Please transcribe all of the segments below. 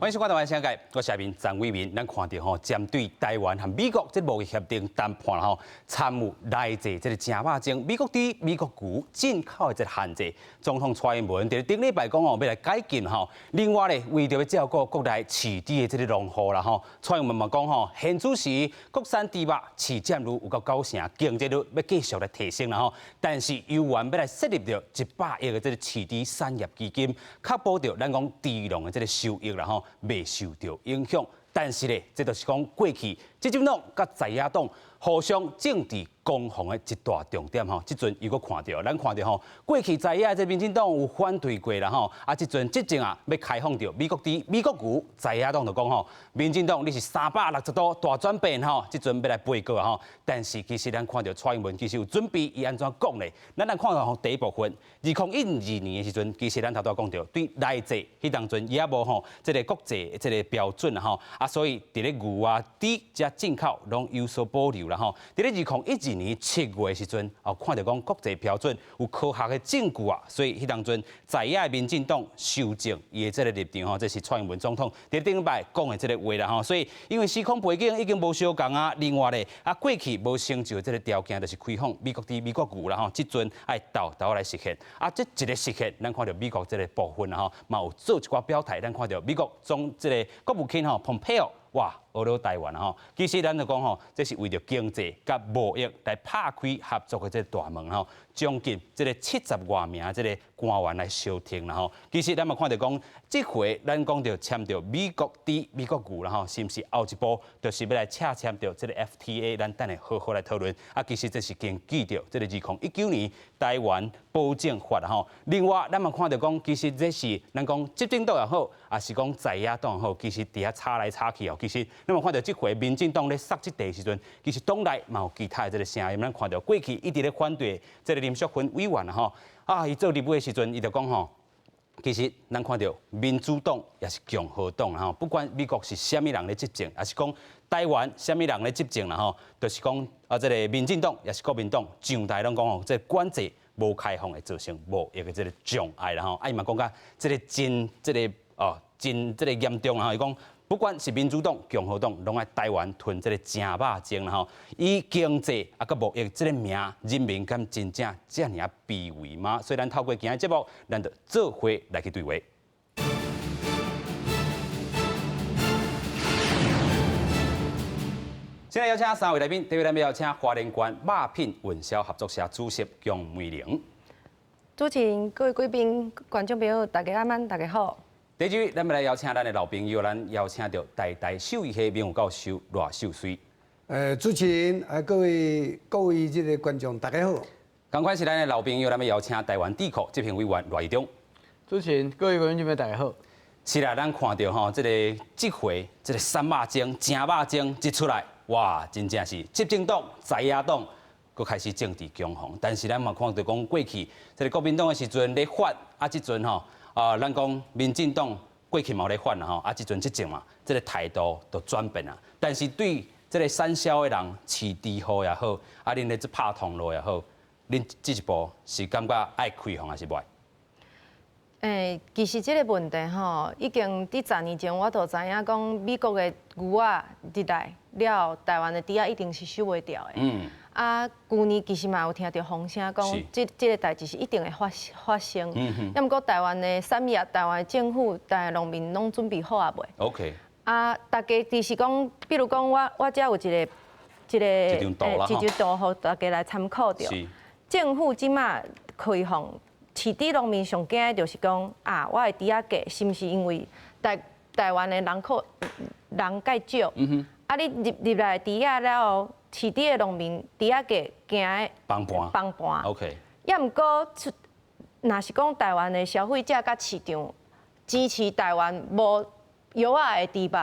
欢迎收看台湾世界，我是面张伟民。咱看到针对台湾和美国这贸易协定谈判参与来自这个正肉精，美国猪、美国牛进口的这个限制，总统蔡英文在顶礼拜讲要来改进另外咧，为着要照顾国内饲猪的这个农户啦蔡英文嘛讲现主时国产猪肉饲占率有到90%，经济率要继续来提升啦但是有缘要来设立着100亿的这个饲猪产业基金，确保着咱讲猪农的这个收益啦未受到影响，但是咧，这就是讲过去执政党甲在野党互相政治攻防的一大重点即阵又搁看到，咱看到过去在野这民进党有反对过啦即阵执政要开放着美国猪、美国牛，在野党就讲民进党你是360度大转变即阵要来背锅但是其实咱看到蔡英文其实有准备，伊安怎讲咧？咱来看到第一部分，2012年的时阵，其实咱头拄讲到对内政迄当阵也无这个国际这个标准所以伫咧牛啊、猪加进口拢有所保留啦伫咧2012年7月的时阵，看到讲国际标准有科学的证据所以迄当阵在野民进党修正伊的这个立场这是蔡英文总统伫顶礼拜讲的这个话啦所以因为时空背景已经无相共另外咧过去无成就的这个条件，就是开放美国猪、美国牛啦即阵爱豆来实现这一个实现，咱看到美国这个部分嘛有做一寡表态，咱看到美国总这个国务卿Pompeo 哇，俄罗台湾其实咱就讲这是为着经济甲贸易来拍开合作的这个大门将近这个70多名这个官员来消停啦其实咱嘛看到讲，这回咱讲到签到美国猪、美国牛啦是不是后一步就是要来洽签到这个 FTA， 咱等下好好来讨论其实这是根据着这个2019年台湾保证法另外，咱嘛看到讲，其实这是咱讲执政党也好，也是讲在野党也好，其实伫遐吵来吵去其实咱嘛看到这回民进党咧杀这地时阵，其实党内嘛有其他的这个声音，咱看到过去一直咧反对这个林淑芬委员伊做立委的时阵，伊就讲其实咱看到民主党也是共和党不管美国是虾米人咧执政，也是讲台湾虾米人咧执政啦就是讲这个民进党也是国民党上台拢讲这管制无开放会造成贸易的这个障碍啦伊嘛讲甲这个真严重伊讲。不管是民主党、共和党，拢爱台湾吞这个正肉精啦以经济甲贸易这个名，人民敢真正这尔卑微吗？所以咱透过今日节目，咱就做伙来去对话。现在邀请3位来宾，第一位咱要邀请花莲县肉品运销合作社主席姜梅玲。主持人、各位贵宾、观众朋友，大家晚安，大家好。第二位，咱们来邀请咱的老朋友，咱邀请到台兽医系名誉教授赖秀水。主持人各位这个观众，大家好。同款是咱的老朋友，咱们邀请台湾智库执行委员赖义中。主持人、各位观众朋友，大家好。是啦，咱看到这回这个三肉精、正肉精一出来，哇，真正是执政党、在野党佫开始政治攻防。但是咱嘛看到讲过去这个国民党的时阵咧反即阵咱讲民进党过去嘛咧反啦即阵执政嘛，这个态度都转变啦。但是对这个产销的人饲猪户也好，恁咧拍通路也好，恁这一步是感觉爱开放还是袂？其实这个问题已经伫10年前我就知影讲，美国的牛仔入来了，台湾的猪仔一定是收袂掉的。去年其实嘛有听到风声讲，这个代志是一定会发生。要毋过台湾的产业、台湾的政府、台湾农民拢准备好啊未 ？OK。大家就是讲，比如讲我遮有一张图，互大家来参考着。政府即马开放，饲猪农民上惊的就是讲我的猪仔价是毋是因为台湾的人介少？你入来猪仔了后。饲猪的农民，猪仔价惊的放盘。OK。也毋过，若是讲台湾的消费者甲市场支持台湾无药的猪肉，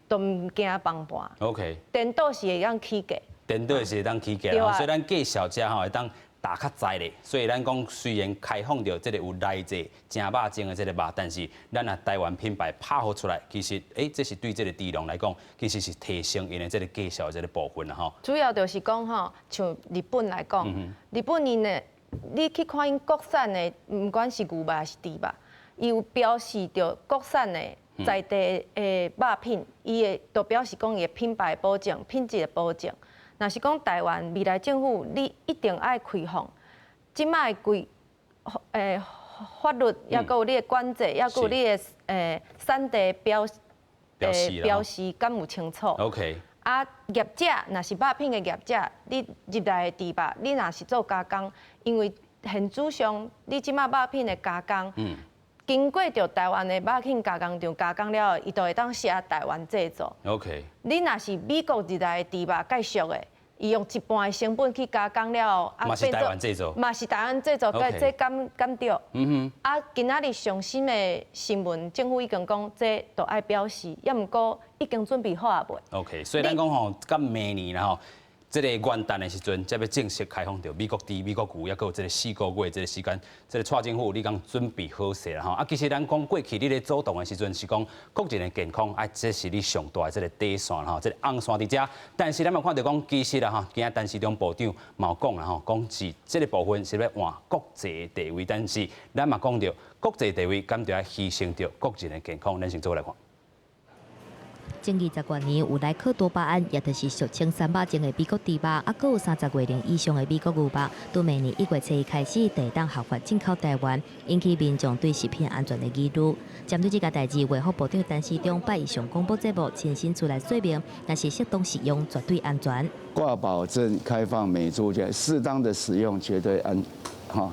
都毋惊放盘。OK。颠倒是会当起价。颠倒是会当起价，所以咱计小者会当打较在咧。所以咱讲虽然开放着这个有来自正肉精的这个肉，但是咱台湾品牌拍好出来，其实这是对这个猪农来讲，其实是提升因的这个介绍这个部分啦主要就是讲像日本来讲，日本因呢，你去看因国产的，不管是牛肉还是猪肉，伊有标示着国产的在地的肉品，伊会就表示讲伊的品牌保证、品质的保证。若是讲台湾未来政府，你一定爱开放，即摆规法律，也佮有你的管制，也佮有你的产地标示敢有清楚。OK。啊，业者若是肉品的业者，你入来的猪肉，你若是做加工，因为现主上，你即摆肉品的加工，经过着台湾的肉品加工厂加工了后，伊就会当写台湾制作。OK。你若是美国入来的猪肉介俗的，伊用一半的成本去加工了后，嘛是台湾制作，嘛是台湾制作，这敢对？啊，今仔日上新的新闻，政府已经讲这都爱标示，也毋过已经准备好啊未 ？OK， 所以咱讲吼，到明年啦吼，这个元旦的时阵，才要正式开放到美国猪、美国牛，也有这个4个月这个时间，这个蔡政府你讲准备好势啦吼。啊，其实咱讲过去你咧主动的时阵是讲国人的健康，啊，这是你上大的这个底线吼，这个红线伫遮。但是咱嘛看到讲，其实啦吼，今仔陈时中部长嘛有讲啦吼，讲是这个部分是要换国际地位，但是咱嘛讲到国际地位，敢就要牺牲掉国人的健康，咱先做来看。前20多年有来克多巴胺，也就是俗称300种的美国猪肉，啊，佮有30月龄以上的美国牛肉，从明年1月7日开始，第一档合法进口台湾，引起民众对食品安全的疑虑。针对这个代志，卫福部长陈时中8以上广播节目亲身出来说明，若是适当使用，绝对安全。挂保证开放美猪价，适当的使用绝对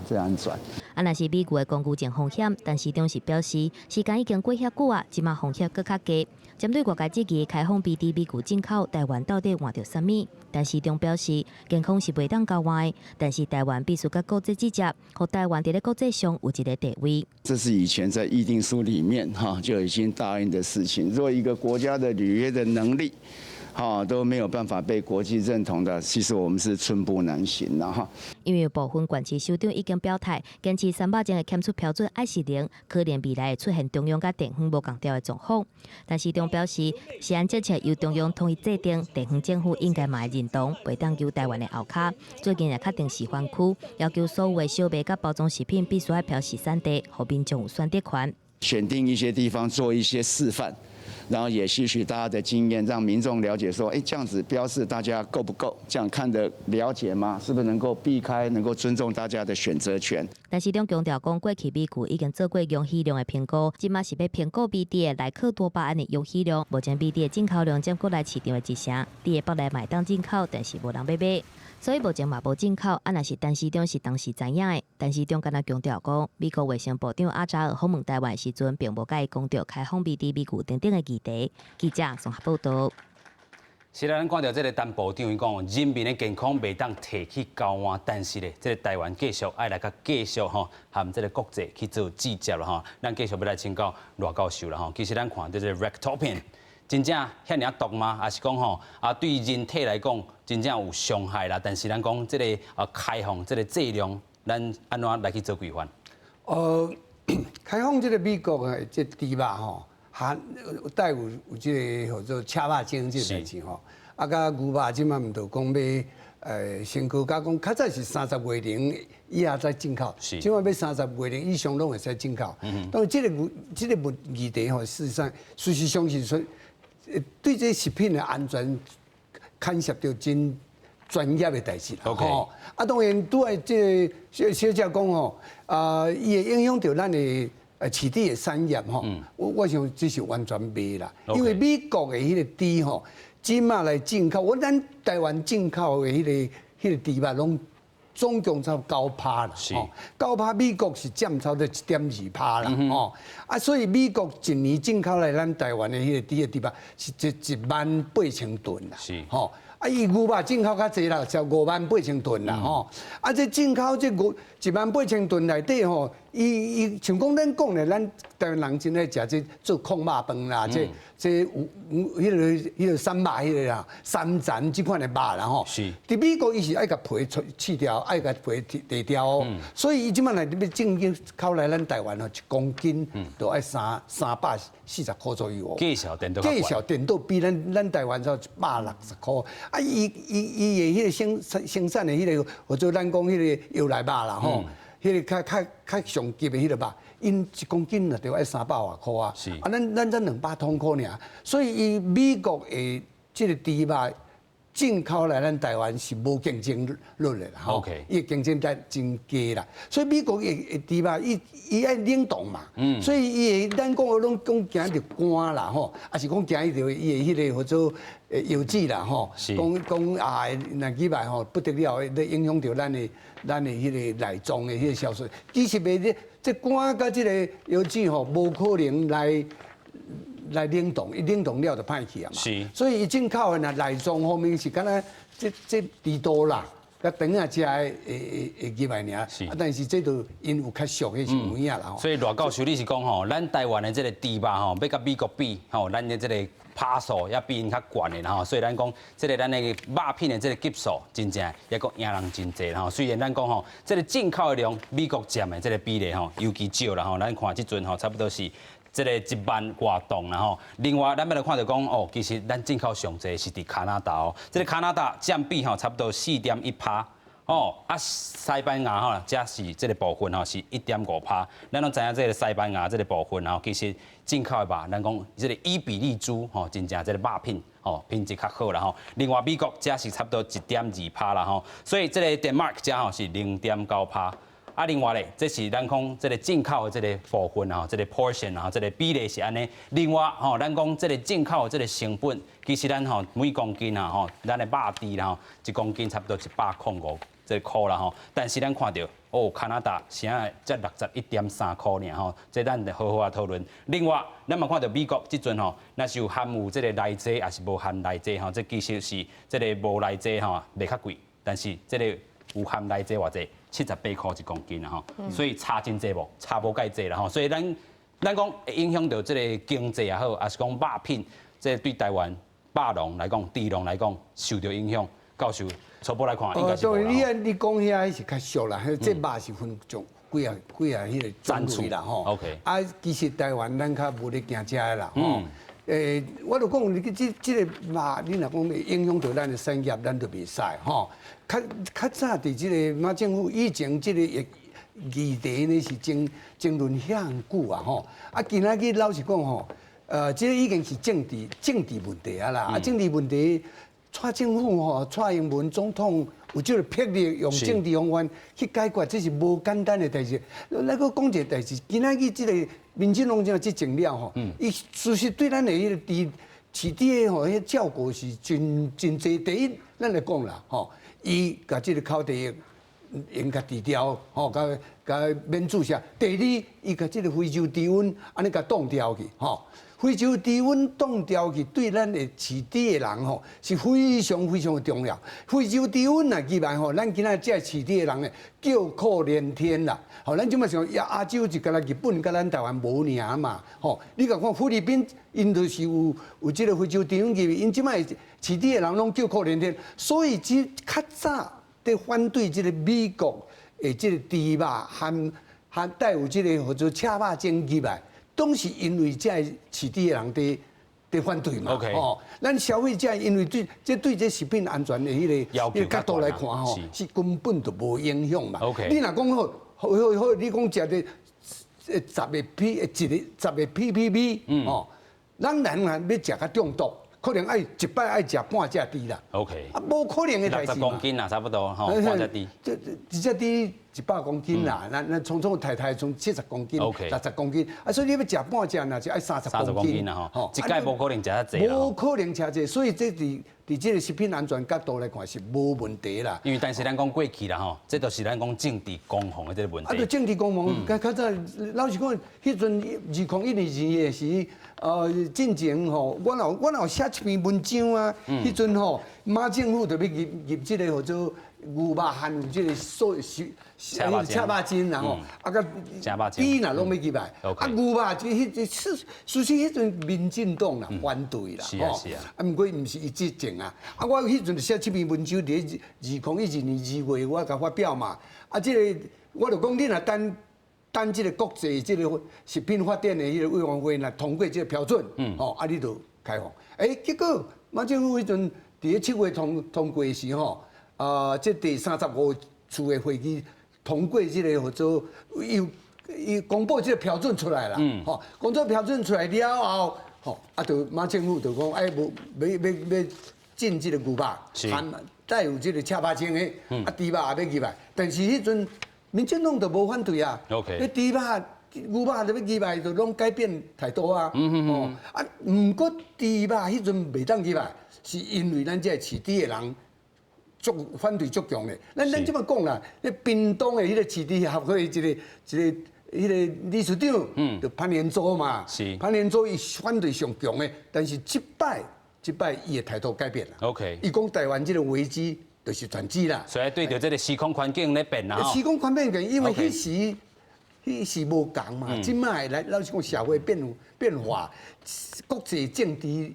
最安全。啊，若是美牛的公牛症风险，陈时中是表示，时间已经过遐久啊，即马风险搁较低。针对外界质疑开放BD美牛进口，台湾到底换着啥物？陈时中表示，健康是袂当交换的，但是台湾必须甲国际接洽，互台湾伫咧国际上有一个地位。这是以前在议定书里面就已经答应的事情。若一个国家的履约的能力，都没有办法被国际认同的，其实我们是寸步难行的哈。因为部分县市首长已经表态，坚持300种的检出标准爱是零，可能未来会出现中央甲地方无共调的状况。但市长表示，食安政策由中央统一制定，地方政府应该嘛会认同，袂当由台湾的后卡。最近也确定示范区，要求所有的小卖甲包装食品必须要标示产地，互民众有选择权。选定一些地方做一些示范。然后也吸取大家的经验，让民众了解说，这样子标示大家够不够？这样看得了解吗？是不是能够避开，能够尊重大家的选择权？但市长强调讲，过去美牛已经做过容许量的评估，即马是要评估BD的来克多巴胺的容许量，目前BD的进口量占国内市场的一成，伫个北来买当进口，但是无人要买。所以目前嘛无进口，啊，若是陈时中是当时知影的，陈时中敢若强调讲，美国卫生部长阿扎尔访问台湾的时阵，并无甲伊讲到开放BD美牛等等的议题。记者综合报道。是啦，咱看到这个陈部长伊讲，人民的健康袂当摕去交换，但是咧，这个台湾继续爱来甲继续含这个国际去做接洽了吼。咱继续要来请教罗教授了吼。其实咱看到这个 Ractopin 真正遐尔毒吗？还是讲对人体来讲真正有伤害啦？但是咱讲这个开放这个剂量，咱安怎来去做规范？开放这个美国的这猪肉带有这个叫做车肉精这个代志啊，甲牛肉即马毋着讲要先科加工，较早是30月龄以下再进口，即马要30月龄以上拢会使进口。当然，这个议题事实上是说，对这食品的安全牵涉到真专业的代志啦。啊，当然拄爱这小姐讲伊会影响到咱的饲地的产业我想这是完全袂啦，因为美国的迄个猪即马来进口，咱台湾进口的迄个猪肉拢总共差9%啦，9%美国是占差不多1.2%啦，啊，所以美国一年进口来咱台湾的迄个猪肉是18000吨啦，啊，伊牛肉进口较济啦，才58000吨啦，啊，这进口这18000吨内底伊像讲咱讲的，咱台湾人真爱食这做控肉饭啦，这有迄个三肉迄个啦，三层这款的肉啦伫美国伊是爱甲皮去掉，爱甲皮剃掉所以伊即摆来要进口来咱台湾1公斤就爱340块左右计小电都比咱台湾才160块。啊，伊的迄个生产的迄个，或者咱讲迄个药来肉啦迄个较上级的迄个肉，因1公斤就要300多块啊。是啊，咱才200多块尔，所以伊美国的即个猪肉进口来咱台湾是无竞争力的啦。OK，伊竞争力真低啦。所以美国的猪肉，伊爱冷冻嘛。所以伊的咱讲拢讲惊着肝啦吼，也是讲惊着伊的迄个叫做油脂啦吼。讲啊，那几摆吼不得了，咧影响到咱的迄个内脏的迄个消水。其实袂这肝甲即个油脂吼，无可能来冷冻，伊冷冻了就歹去啊嘛。是。所以伊进口的呐内脏方面是敢若这猪肚啦，甲肠啊食会入来尔。是。但是这都因有较俗的是有影啦。所以罗教授，你是讲吼，咱台湾的这个猪肉吼，要甲美国比吼，咱的这个趴数也比因较悬的吼，所以咱讲这个咱的肉品的这个级数，真正也阁赢人真济吼。虽然咱讲吼，这个进口的量美国占的这个比例吼，尤其少啦吼，咱看即阵吼，差不多是。这个1万多吨啦吼，另外咱要来看到讲哦，其实咱进口上济是伫加拿大哦，这个加拿大占比吼差不多4.1%哦，啊西班牙吼，则是这个部分吼是1.5%，咱拢知影这个西班牙这个部分吼，其实进口的吧，咱讲这个伊比利猪吼，真正这个肉品吼品质较好啦吼，另外美国则是差不多1.2%啦吼，所以这个 Denmark 则吼是0.9%。啊，另外咧，这是咱讲这个进口的这个部分啊，这个 portion 啊，这个比例是安尼。另外吼，咱讲这个进口的这个成本，其实咱吼每公斤啊吼，咱的肉猪啦吼，1公斤差不多105这个块啦吼。但是咱看到哦，加拿大现在才61.3块尔吼，这咱得好好啊讨论。另外，咱嘛看到美国即阵吼，那是有含有这个内剂，还是无含内剂吼？这其实是这个无内剂吼，卖较贵，但是这个有含内剂偌济。78块1公斤啦吼，所以差真济无，差无介济啦吼，所以咱讲会影响到这个经济也好，还是讲肉品，这对台湾肉农来讲、猪农来讲受到影响。教授初步来看，应该是无啦。你讲遐是较俗啦，这肉是分种几啊迄个种类啦吼。OK。啊，其实台湾咱较无咧行遮的啦吼。我就讲你这个肉，你若讲会影响到咱的产业，咱就袂使吼。较早伫即个马政府以前即个议题呢是争论遐久啊吼。啊，今仔日老实讲吼，即个已经是政治问题啊啦。啊，政治问题，蔡政府吼，蔡英文总统有即个魄力用政治方法去解决，这是无简单的代志。来个讲一个代志，今仔日即个民进党这执政了吼，伊事实对咱的迄个市地的吼，迄照顾是真济。第一，咱来讲啦吼。伊甲即个口蹄用甲治疗，吼，甲免注射。第二，伊甲即个非洲猪瘟安尼甲冻掉去，吼。非洲猪瘟冻掉去，对咱的饲猪的人吼是非常非常的重要。非洲猪瘟若入来吼，咱今仔这饲猪的人咧叫苦连天啦。吼，咱即马想亚洲就甲咱日本甲咱台湾无尔嘛，吼。你甲看菲律宾，因就是有即个非洲猪瘟入去，因即摆饲猪的人拢叫苦连天，所以即较早在反对即个美国的即个猪肉含带有即个或者赤肉精入来。都是因为这饲猪的人在反对嘛，哦，咱消费者因为对这食品安全的迄个角度来看吼，是根本就无影响嘛。你若讲好，你讲食的10个 ppb， 哦，咱人要食较中毒，可能一摆爱食半只猪啦。OK， 啊，无可能的代志嘛。60公斤啦，差不多吼，半只猪。这只猪。100公斤啦，那匆太太从70公斤、60公斤，啊，所以你要食半只，那就要30公斤啦吼，一届无可能食得济啦，无可能食济，所以这伫这个食品安全角度来看是无问题啦。因为但是咱讲过去啦吼，这都是咱讲政治攻防的这个问题。啊，对政治攻防，较早老实讲，迄阵2012年的时，进前吼，我有写一篇文章啊，迄阵吼，马政府就要入这个叫做。牛肉含有即个赤肉精，然后啊个猪呐拢要入来，啊牛肉即事实迄阵民进党啦反对啦，吼，啊毋过毋是伊执政啊，啊我迄阵就写这篇文章伫2012年2月我甲发表嘛，啊即个我就讲你若等即个国际即个食品法典的迄个委员会若通过即个标准，吼啊你就开放，结果马政府迄阵伫7月通过时吼。这第35次的会议通过这个叫做伊公布这个标准出来啦，吼，公布标准出来了后，吼，啊，就马政府就讲，哎，要进这个牛肉，含带有这个赤巴精的，啊，猪肉也要入来，但是迄阵民进党就无反对啊，你猪肉。牛肉就要入来，就拢改变太多啊！啊，毋过猪肉迄阵袂当入来，是因为咱这饲猪的人足反对足强的。咱即摆讲啦，那屏东的迄个饲猪协会迄个理事长，就潘连洲嘛，潘连洲伊反对上强的，但是即摆伊的态度改变了。伊讲台湾这个危机就是转机啦。所以对着这个时空环境咧变啦。时空环境变，因为迄时无共嘛，即摆来老实讲社会变化，国际政治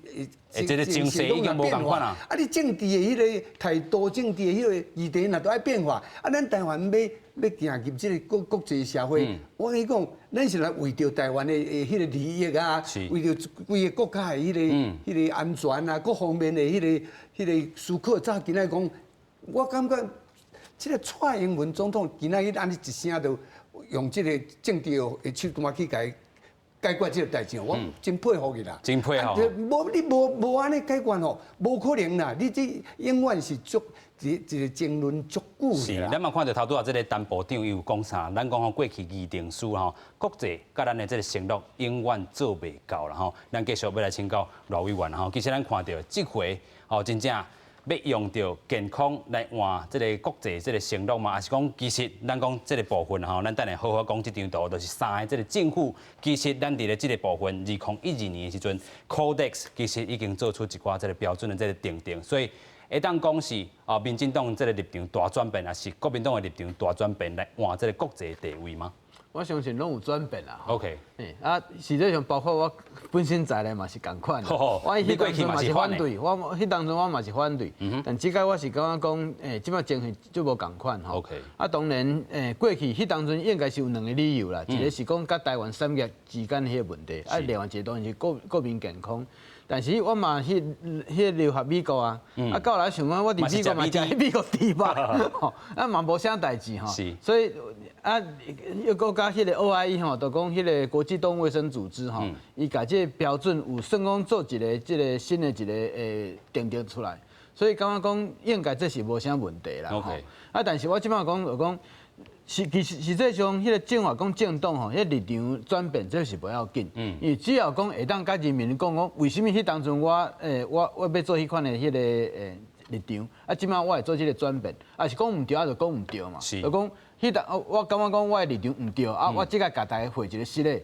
这个情势已经无共款啦。啊，你政治的迄个态度，政治的迄个议题若都爱变化，啊，咱台湾要行入这个国际社会，我跟你讲，咱是来为着台湾的迄个利益啊，为着规个国家的迄个安全啊，各方面的迄个思考。早今仔讲，我感觉这个蔡英文总统今仔日安尼一声就。用这个政治的手段去解决这个代志，我真佩服伊啦。真佩服。你无安尼解决吼，无可能啦。你这永远是一个争论足久是，咱嘛看到头拄啊，这个陈部长伊有讲啥？咱讲吼过去议定书吼，国际甲咱的这个承诺永远做袂到啦吼。咱继续要来请教罗委员吼。其实咱看到这回吼，真正。要用到健康来换这个国际这个承诺嘛，还是讲其实咱讲这个部分吼，咱等下好好讲这张图，就是3个这个政府，其实咱伫咧这个部分，2012年的时阵 ，Codex 其实已经做出一寡这个标准的这个定，所以会当讲是民进党这个立场大转变，还是国民党的立场大转变来换这个国际地位吗？我相信拢有转变啦。OK。实际上包括我本身在内嘛是共款的。我迄当阵嘛是反对，我迄当阵我嘛是反对。但即个我是感觉讲，即摆情形就无共款吼。OK。当然，过去迄当阵应该是有2个理由啦，一个是讲甲台湾产业之间迄个问题，另外一个当然是国民健康。但是我嘛迄留学美国啊，到来想讲我伫美国嘛食美国猪肉，嘛无啥代志吼。所以又搁加迄个 OIE 吼，就讲迄个国际动物卫生组织吼，伊甲这个标准有算讲做一个这个新的一个定出来，所以感觉讲应该这是无啥问题啦。OK。但是我即摆讲就讲。其实实际上，迄个政府讲政党吼，迄立场转变这是不要紧，因为只要讲会当甲人民讲为什么迄当阵我要做迄款的迄个立场，即摆我会做这个转变，是讲唔对就讲唔对嘛，就讲我感觉讲我的立场唔对我即个甲大家回一个实例，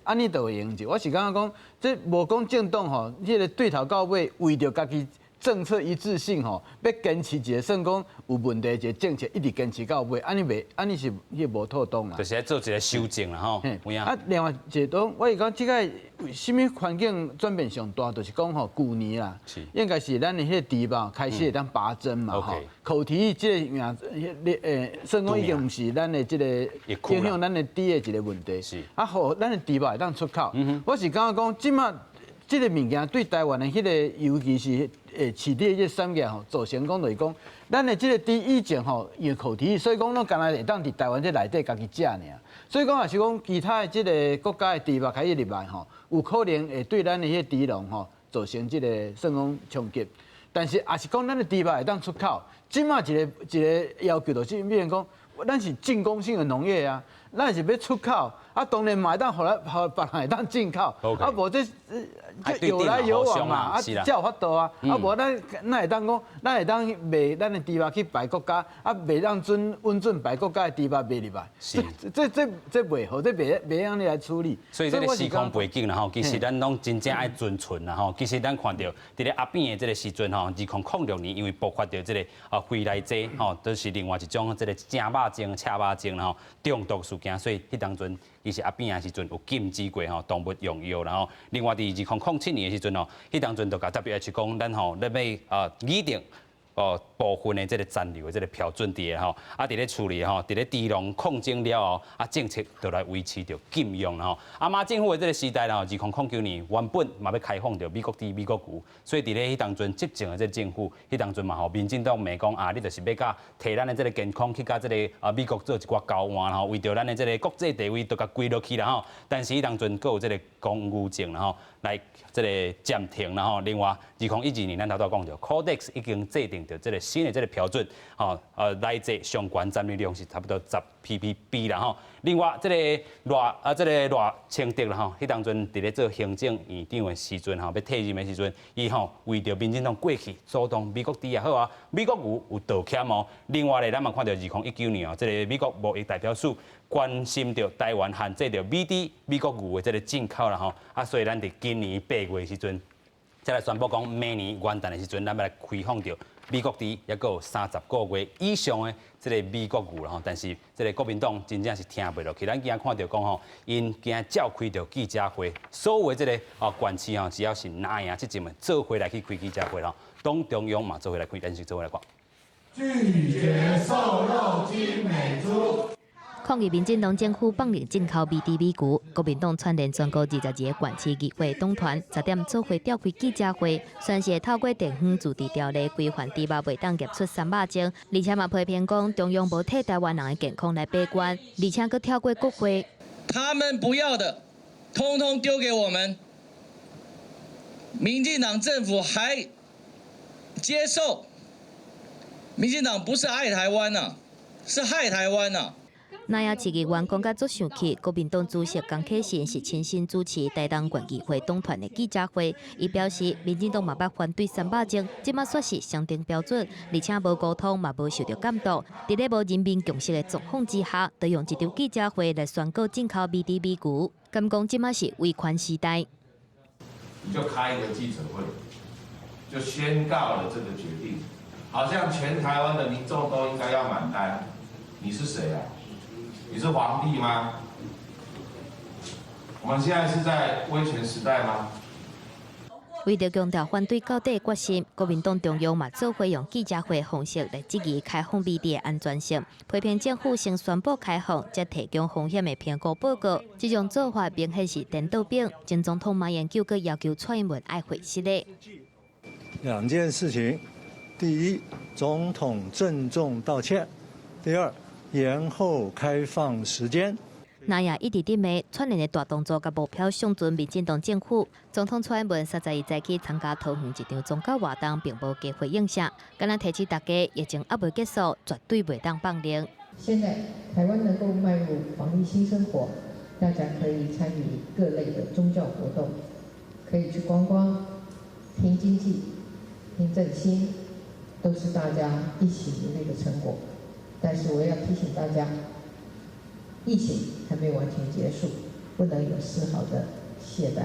安尼就会用着。我是感觉讲，这无讲政党吼，迄个对头到尾为着家己。政策一致性吼，要坚持一个算讲有问题一个政策，一直坚持到尾，安尼是迄无妥当啦。就是来做一个修正啦吼。另外一个我是讲即个为什么环境转变上大，就是讲吼，去年啦，应该是咱的迄个猪肉开始会当拔针嘛吼。口蹄即个名，算讲已经毋是咱的即个影响咱的猪的一个问题。互咱的猪肉会当出口。我是感觉讲，即马即个物件对台湾的迄个，尤其是饲猪这产业吼，造成讲就是讲，咱的即个猪以前吼用口蹄，所以讲咱干那会当伫台湾这内底家己食尔。所以讲也是讲其他的即个国家的猪肉开始入来吼，有可能会对咱的迄个猪农吼造成即个算讲冲击。但是也是讲咱的猪肉会当出口，即马一个要求就是变成讲，咱是进攻性的农业啊，咱是要出口。当然嘛会当互别人会当进口，无这有来有往嘛，才有法度啊。无咱会当讲，咱会当卖咱的猪肉去别国家，袂当稳准别国家的猪肉卖入来。这袂好，这袂安尼来处理。所以这个时空背景啦吼，其实咱拢真正爱遵循啦吼。其实咱看到伫咧阿扁的这个时阵吼，2006年因为爆发到这个肺内剂吼，都是另外一种这个正肉精、赤肉精然后中毒事件，所以迄当阵。其实阿扁的时阵有禁止过吼动物用药，然后另外伫2007年的时阵吼，迄当阵就甲 WHO 讲，咱吼要议定部分的这个残留的这个标准伫吼，啊，伫咧处理吼，伫咧猪笼控制了后，啊，政策就来维持着禁用吼。啊，马政府的这个时代啦，2009年原本嘛要开放着美国猪、美国牛，所以伫咧迄当阵执政的这个政府，迄当阵嘛吼，民进党骂讲啊，你就是要甲摕咱的这个健康去甲这个美国做一寡交换吼，为着咱的这个国际地位都甲归落去啦吼。但是迄当阵佫有这个公务证啦吼，来这个暂停啦吼。另外，2012年咱头讲着 Codex 已经制定着这个新的这个标准，吼，来这上悬占有量是差不多10 ppb 啦吼。另外，这个赖清德啦吼，迄当阵伫咧做行政院长的时阵吼，要退任的时阵，伊吼为着民进党过去主动美国猪也好啊，美国牛有道歉哦。另外咧，咱嘛看到2019年哦，这个美国贸易代表处关心着台湾限制着美国牛的这个进口啦吼，啊，所以咱伫今年8月的时阵，才来宣布讲明年元旦的时阵，咱要来开放着美国猪，也有30个月以上的这个美国牛啦吼。但是这个国民党真正是听袂落去，咱今仔看到讲吼，因今仔召开着记者会，所有的这个县市吼，只要是哪样这阵们做回来去开记者会啦，党中央嘛做回来开，但是做回来讲。拒绝瘦肉精美猪。抗议民进党政府放任进口美猪美牛，国民党串联全国22个县市议会党团10点做会召开记者会，宣示透过地方自治条例规范猪肉袂当验出3肉精，而且嘛批评讲中央无替台湾人的健康来把关，而且佫跳过国会。他们不要的，通通丢给我们。民进党政府还接受，民进党不是爱台湾呐，是害台湾呐。那也市议员讲甲足生气，国民党主席江启臣是亲身主持台东县议会党团的记者会，伊表示民进党嘛捌反对3肉精，即马说是相定标准，而且无沟通嘛无受到监督，伫咧无人民共识的状况之下，就用一场记者会来宣告进口美猪美牛，敢讲即马是威权时代。你就开一个记者会，就宣告了这个决定，好像全台湾的民众都应该要买单。你是谁啊？你是皇帝吗？我们现在是在威权时代吗？为着强调反对到底的决心，国民党中央嘛做会用记者会方式来质疑开放美猪的安全性，批评政府先宣布开放，才提供风险的评估报告。这种做法明显是颠倒饼。前总统马英九阁要求蔡英文爱回失礼。2件事情：第一，总统郑重道歉；第二，延后开放时间。那也一直伫骂串联的大动作甲目标上准民进党政府。总统蔡英文31日早起参加桃园一场宗教活动，并无加回应啥。敢若提醒大家，疫情还未结束，绝对袂当放任。现在台湾能够迈入防疫新生活，大家可以参与各类的宗教活动，可以去观光、拼经济、拼振兴，都是大家一起努力的成果。但是我要提醒大家，疫情还没完全结束，不能有丝毫的懈怠。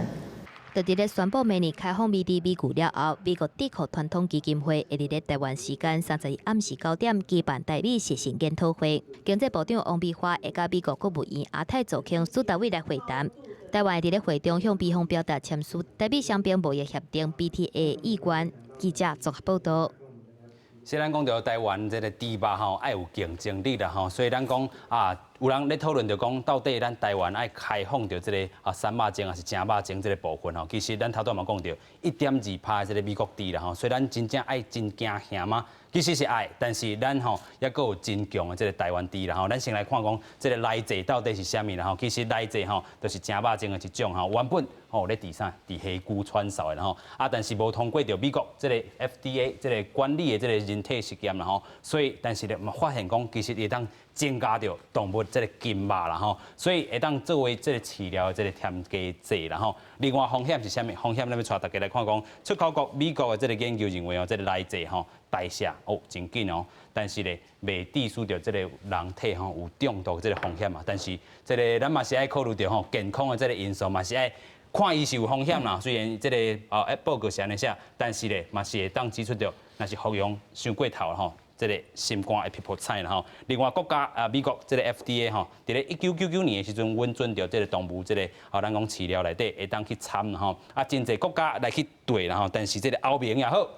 就伫咧宣布明年开放美猪美牛了后，美国智库传统基金会会伫咧台湾时间30日暗时9点举办台美实行研讨会，经济部长王美花会甲美国国务院亚太总卿苏达伟来会谈。台湾会伫咧会中向美方表达签署台美双边贸易协定 BTA 意愿。记者综合报道。虽然讲到台湾这个猪肉吼爱有竞争力啦吼，所以咱讲啊，有人咧讨论着讲，到底咱台湾爱开放着这个3肉精还是正肉精这个部分吼，其实咱头拄嘛讲着1.2%这个美国猪啦吼，所以咱真正爱真惊吓吗？其实是爱，但是咱吼也佫有真强的这个台湾猪啦吼，咱先来看讲这个内剂到底是啥物啦吼，其实内剂吼就是正肉精的一种吼，原本吼咧伫啥伫虾龟传授的吼，啊但是无通过着美国这个 FDA 这个管理的这个人体实验啦吼，所以但是咧嘛发现讲其实会当增加着动物这个筋肉啦吼，所以会当作为这个饲料的这个添加剂啦吼。另外风险是啥物？风险咱要带大家来看讲，出口国美国的这个研究认为哦，这个内剂吼代谢真紧哦，但是咧未致使着这个人体吼有中毒这个风险嘛。但是这个咱嘛是爱考虑到吼健康的这个因素嘛是爱。看伊是有风险啦，虽然这个报告是安尼写，但是咧嘛是会当指出着，若是服用伤过头吼，这个心肝会皮肤菜啦吼。另外国家美国这个 FDA 吼，伫咧1999年的时阵允准着这个动物这个咱讲饲料内底会当去掺吼，啊真侪国家来去对啦吼，但是这个欧盟也好。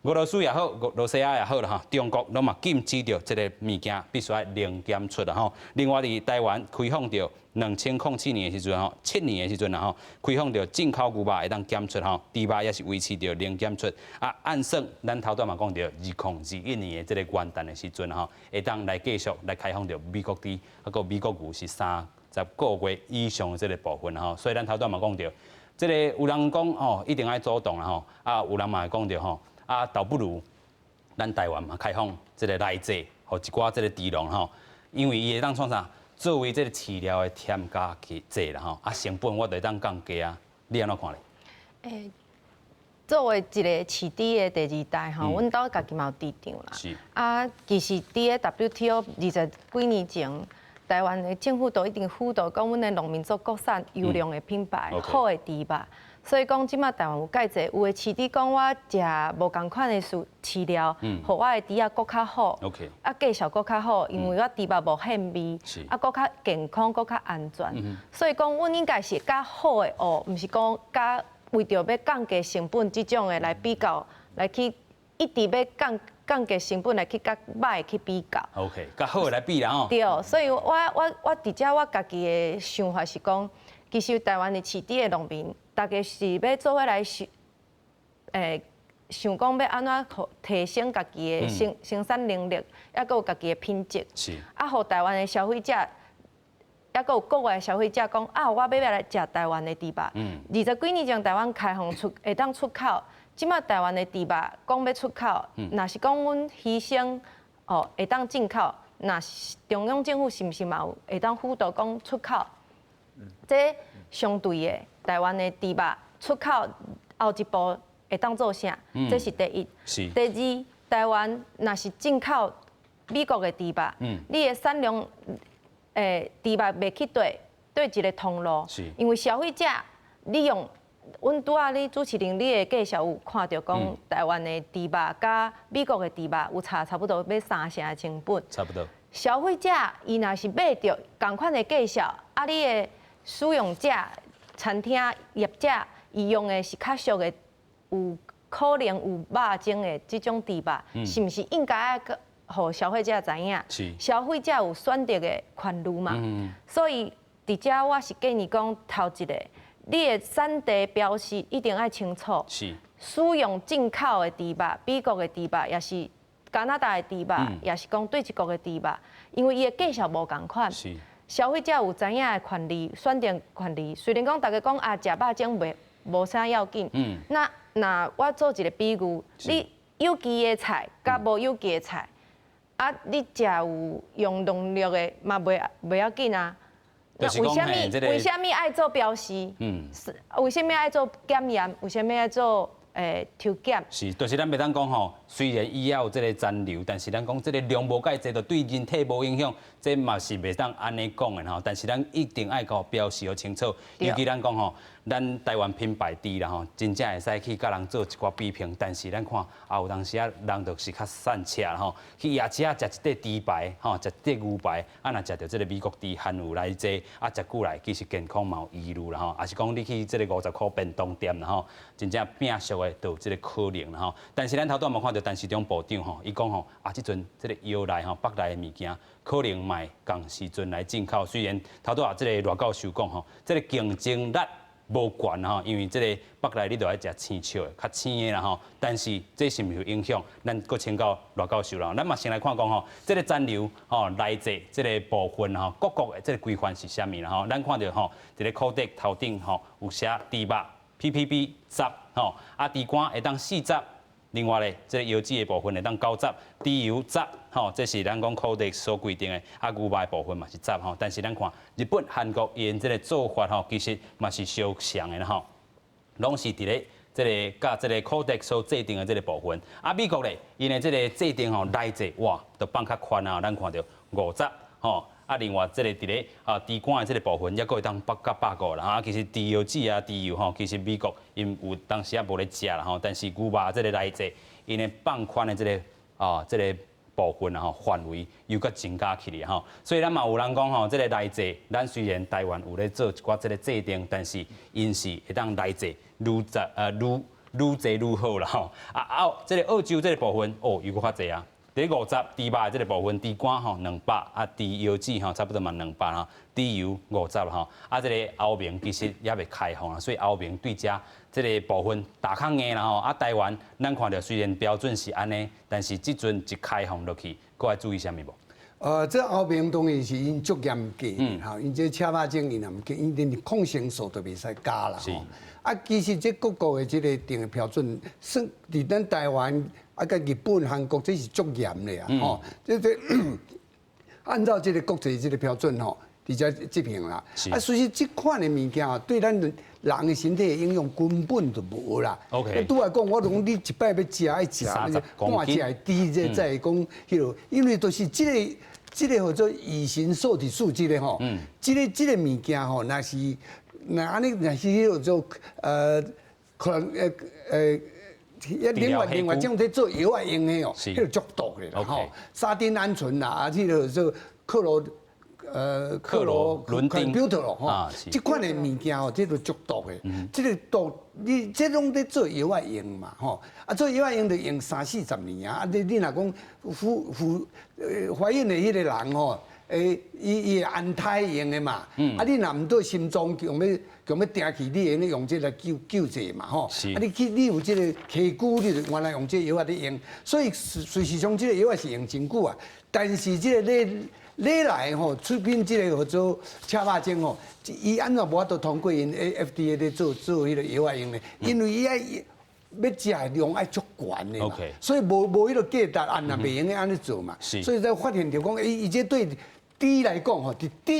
俄罗斯也好，罗西亚也好啦吼，中国拢嘛禁止着这个物件必须要零检出啦吼。另外伫台湾开放着2007年的时阵吼，7年的时阵啦吼，开放着进口牛肉会当检出吼，猪肉也是维持着零检出。啊，按算咱头段嘛讲着2021年的这个元旦的时阵吼，会当来继续来开放着美国猪，啊个美国牛是30个月以上的这个部分吼。所以咱头段嘛讲着，这个有人讲吼一定要主动啦吼，啊有人嘛会讲着吼。啊，倒不如咱台湾嘛开放这个内剂，和一寡这个猪农吼，因为伊会当创啥，作为这个饲料的添加剂啦吼，啊成本我就会当降低啊，你安怎看咧？作为一个饲猪的第二代吼，阮兜家己嘛有猪场啦。是。啊，其实伫个 WTO 20几年前，台湾的政府都一定辅導讲，阮的农民做国产优良的品牌，好的猪肉。所以讲，即马台湾有介济，有的饲猪讲我食无共款的饲料，互我的猪仔搁较好，啊价效搁较好，因为我猪肉无纤维，啊搁较健康，搁较安全。所以讲，阮应该是较好的哦，毋是讲较为着要降低成本即种的来比较，来去一直要降低成本来去甲歹去比较。OK， 较好的来比啦吼。对，所以我伫遮我家己的想法是讲，其实台湾的饲猪的农民。大家是要做伙来想讲要安怎提升家己的生产能力，也搁有家己的品质。是。啊，互台湾的消费者，也搁有国外的消费者讲啊，我要来食台湾的猪肉。20几年前台湾开放会当出口，即马台湾的猪肉讲要出口，若是讲阮牺牲会当进口，若是中央政府是毋是嘛有会当辅导讲出口？这相对的。台湾的猪肉出口后一步会当做啥？这是第一。是。第二，台湾若是进口美国的猪肉，你的产量，猪肉袂去对一个通路。是。因为消费者利用，阮拄仔你主持人你的介绍有看到讲，台湾的猪肉甲美国的猪肉有差不多要3成的成本。差不多。消费者伊若是买到同款的介绍，啊，你的使用者。餐厅业者伊用的是较俗的，有可能有肉精的这种猪肉，是毋是应该要互消费者知影？消费者有选择的权利嘛？所以伫遮我是建议讲，头一个，你的产地标示一定要清楚。是。使用进口的猪肉、美国的猪肉，也是加拿大的猪肉，也是讲对一国的猪肉，因为伊的介绍无共款。是。消费者有知影的权利、选择权利。虽然讲大家讲啊，食肉种无啥要紧。那我做一个比喻，你有机的菜甲无有机的菜，啊，你食有用农药的嘛袂要紧啊。那为什么爱做标示？为什么爱做检验？为什么爱做抽检？是，就是咱袂当讲吼，虽然伊也有这个残留，但是咱讲这个量无介济，就对人体无影响，这嘛是袂当安尼讲的吼。但是咱一定爱搞标示好清楚，尤其咱讲吼，咱台湾品牌猪啦吼，真正会使去甲人做一寡比拼。但是咱看啊，有当时啊，人就是较散车啦吼，去夜市啊食一块猪排吼，食一块牛排，啊若食到这个美国猪含有来这啊食久来，其实健康嘛有疑虑啦吼，也是讲你去这个50块便当店啦吼，真正变俗的都有这个可能啦吼。但是咱头段嘛看到陈时中部长吼，伊讲吼啊，即阵这个药来吼，北来的物件可能卖共时阵来进口。虽然头段这个罗教授讲吼，这个竞争力无悬吼，因为这个北来你都爱食青笑的、较青的啦吼。但是这是毋是有影响？咱搁请教罗教授啦。咱嘛先来看讲吼，这个残留吼内剂这个部分吼，各国的这个规范是啥物啦吼？咱看到吼，这个口袋头顶吼有写猪肉 PPB 10吼，啊猪肝会当4汁。另外咧，这个油脂的部分会当9汁，猪油10，吼，这是咱讲口袋所规定的。啊，牛肉的部分嘛是10吼，但是咱看日本、韩国因这个做法吼，其实嘛是相像的啦吼，拢是伫咧这个甲这个口袋所制定的这个部分。啊，美国咧，因的这个制定吼内剂哇，都放较宽啊，咱看到5汁吼。啊，另外这个伫咧猪肝的这个部分，也搁会当8啦。啊，其实猪油脂啊、猪油吼，其实美国因有当时也无咧食啦吼。但是牛肉这个内剂，因的放宽的这个部分啊吼范围又搁增加起来吼。所以咱嘛有人讲吼，这个内剂，咱虽然台湾有咧做一寡这个制定，但是因是会当内剂愈愈济愈好啦吼。这个澳洲这个部分哦，又搁较济啊。第50猪肉这个部分，猪肝吼200，猪腰子吼差不多嘛200哈，猪油50吼，这个欧盟其实也未开放啊，所以欧盟对这个部分大抗硬啦吼。台湾咱看到虽然标准是安尼，但是即阵一开放落去，搁要注意啥物无？这欧盟当然是因足严格，哈，因这车肉精因也唔给，因连抗生素都袂使加啦。其实这各国的这个定的标准，算伫咱台湾。甲日本、韩国这是足严的啊！吼，这按照这个国际这个标准吼，比较执行啦。所以这款的物件对咱人的身体的影响根本就无啦。OK。拄来讲，我讲你一摆要食爱食，半食会低这再讲迄落，因为都是这个叫做乙型受体素这个吼，这个物件吼，那是安尼，那是迄叫做可能另外种在做药啊用的哦，迄个足毒的啦吼，沙丁胺醇啦，迄个做克罗伦丁咯吼，这款的物件吼，这都足毒的。这个毒，你这拢在做药啊用嘛吼，做药啊用就用30-40年啊，你若讲怀孕的迄个人吼。伊安胎用的嘛，你若唔对心脏强要定去，你用这来救济嘛吼。你有这个溪骨，你就原来用这药啊咧用，所以随时上这个药啊是用真久啊。但是这个你来吼出品这个叫做车肉精吼，伊安怎无法度通过因 FDA 咧做迄个药啊用的，因为伊要食的量爱足悬的嘛，所以无迄个价值按那袂用的安尼做嘛。所以才发现着讲，伊这对猪来讲吼，伫猪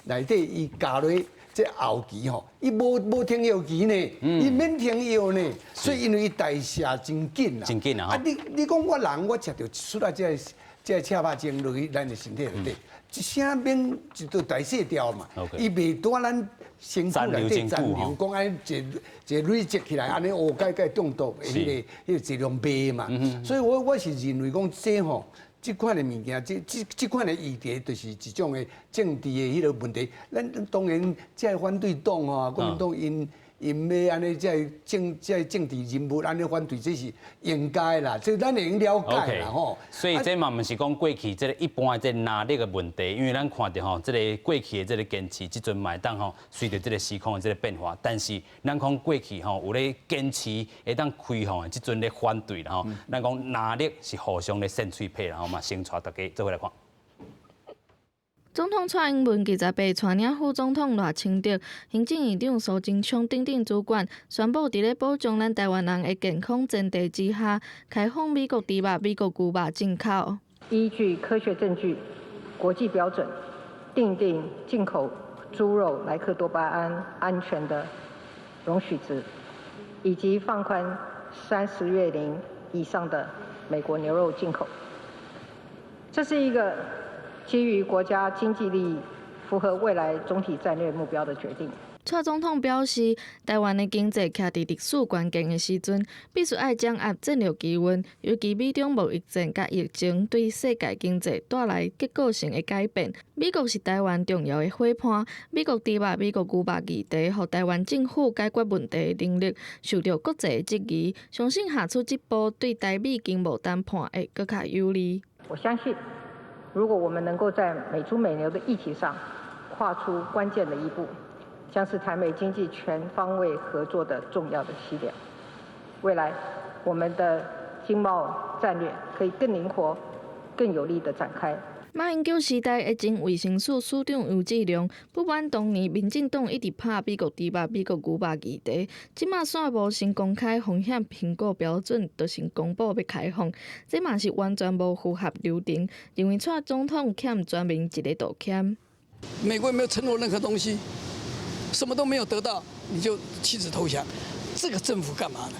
内底伊加落这后期吼，伊无停药期呢，伊免停药呢，所以因为伊代谢真紧啦。真紧啊！你讲我人我食着出来这车肉精落去咱的身体内底，一声免就都代谢掉嘛，伊袂dur咱身躯内底残留，讲安一累积起来，安尼改中毒，迄个质量低嘛。所以我是认为讲这吼。这款的物件，这款的议题，就是一种的政治的迄个问题。咱当然，这反对党啊，国民党因要安尼，这政治人物安尼反对，这是应该啦。这咱会用了解啦吼。所以这嘛毋是讲过去这个一般这拿力的问题，因为咱看到吼，这个过去的这个坚持，即阵买当吼，随着这个时空的这个变化，但是咱讲过去吼，有咧坚持会当开放的，即阵咧反对啦吼。咱讲拿力是互相咧扇嘴皮啦吼嘛，先带大家做伙来看。总统蔡英文28带领副总统赖清德、行政院长苏贞昌等等主管，宣布伫咧保障咱台湾人的健康前提之下，开放美国猪肉、美国牛肉进口。依据科学证据、国际标准，订定进口猪肉莱克多巴胺安全的容许值，以及放宽30月龄以上的美国牛肉进口。这是一个基于国家经济利益、符合未来总体战略目标的决定。蔡总统表示，台湾的经济徛伫历史关键的时阵，必须爱掌握战略机运，尤其美中贸易战甲疫情对世界经济带来结构性的改变。美国是台湾重要的伙伴，美国猪肉、美国牛肉议题，互台湾政府解决问题的能力受到国际的质疑。相信下出这步，对台美经贸谈判会更加有利。我相信。如果我们能够在美猪美牛的议题上跨出关键的一步，将是台美经济全方位合作的重要的起点。未来，我们的经贸战略可以更灵活、更有力地展开。马英九时代的前卫生署署长杨志良不满当年民进党一直拍美国猪肉、美国牛肉议题，即马宣布先公开风险评估标准，就先公布要开放，这嘛是完全无符合流程，认为蔡总统欠全民一个道歉。美国没有承诺任何东西，什么都没有得到，你就弃子投降，这个政府干嘛呢？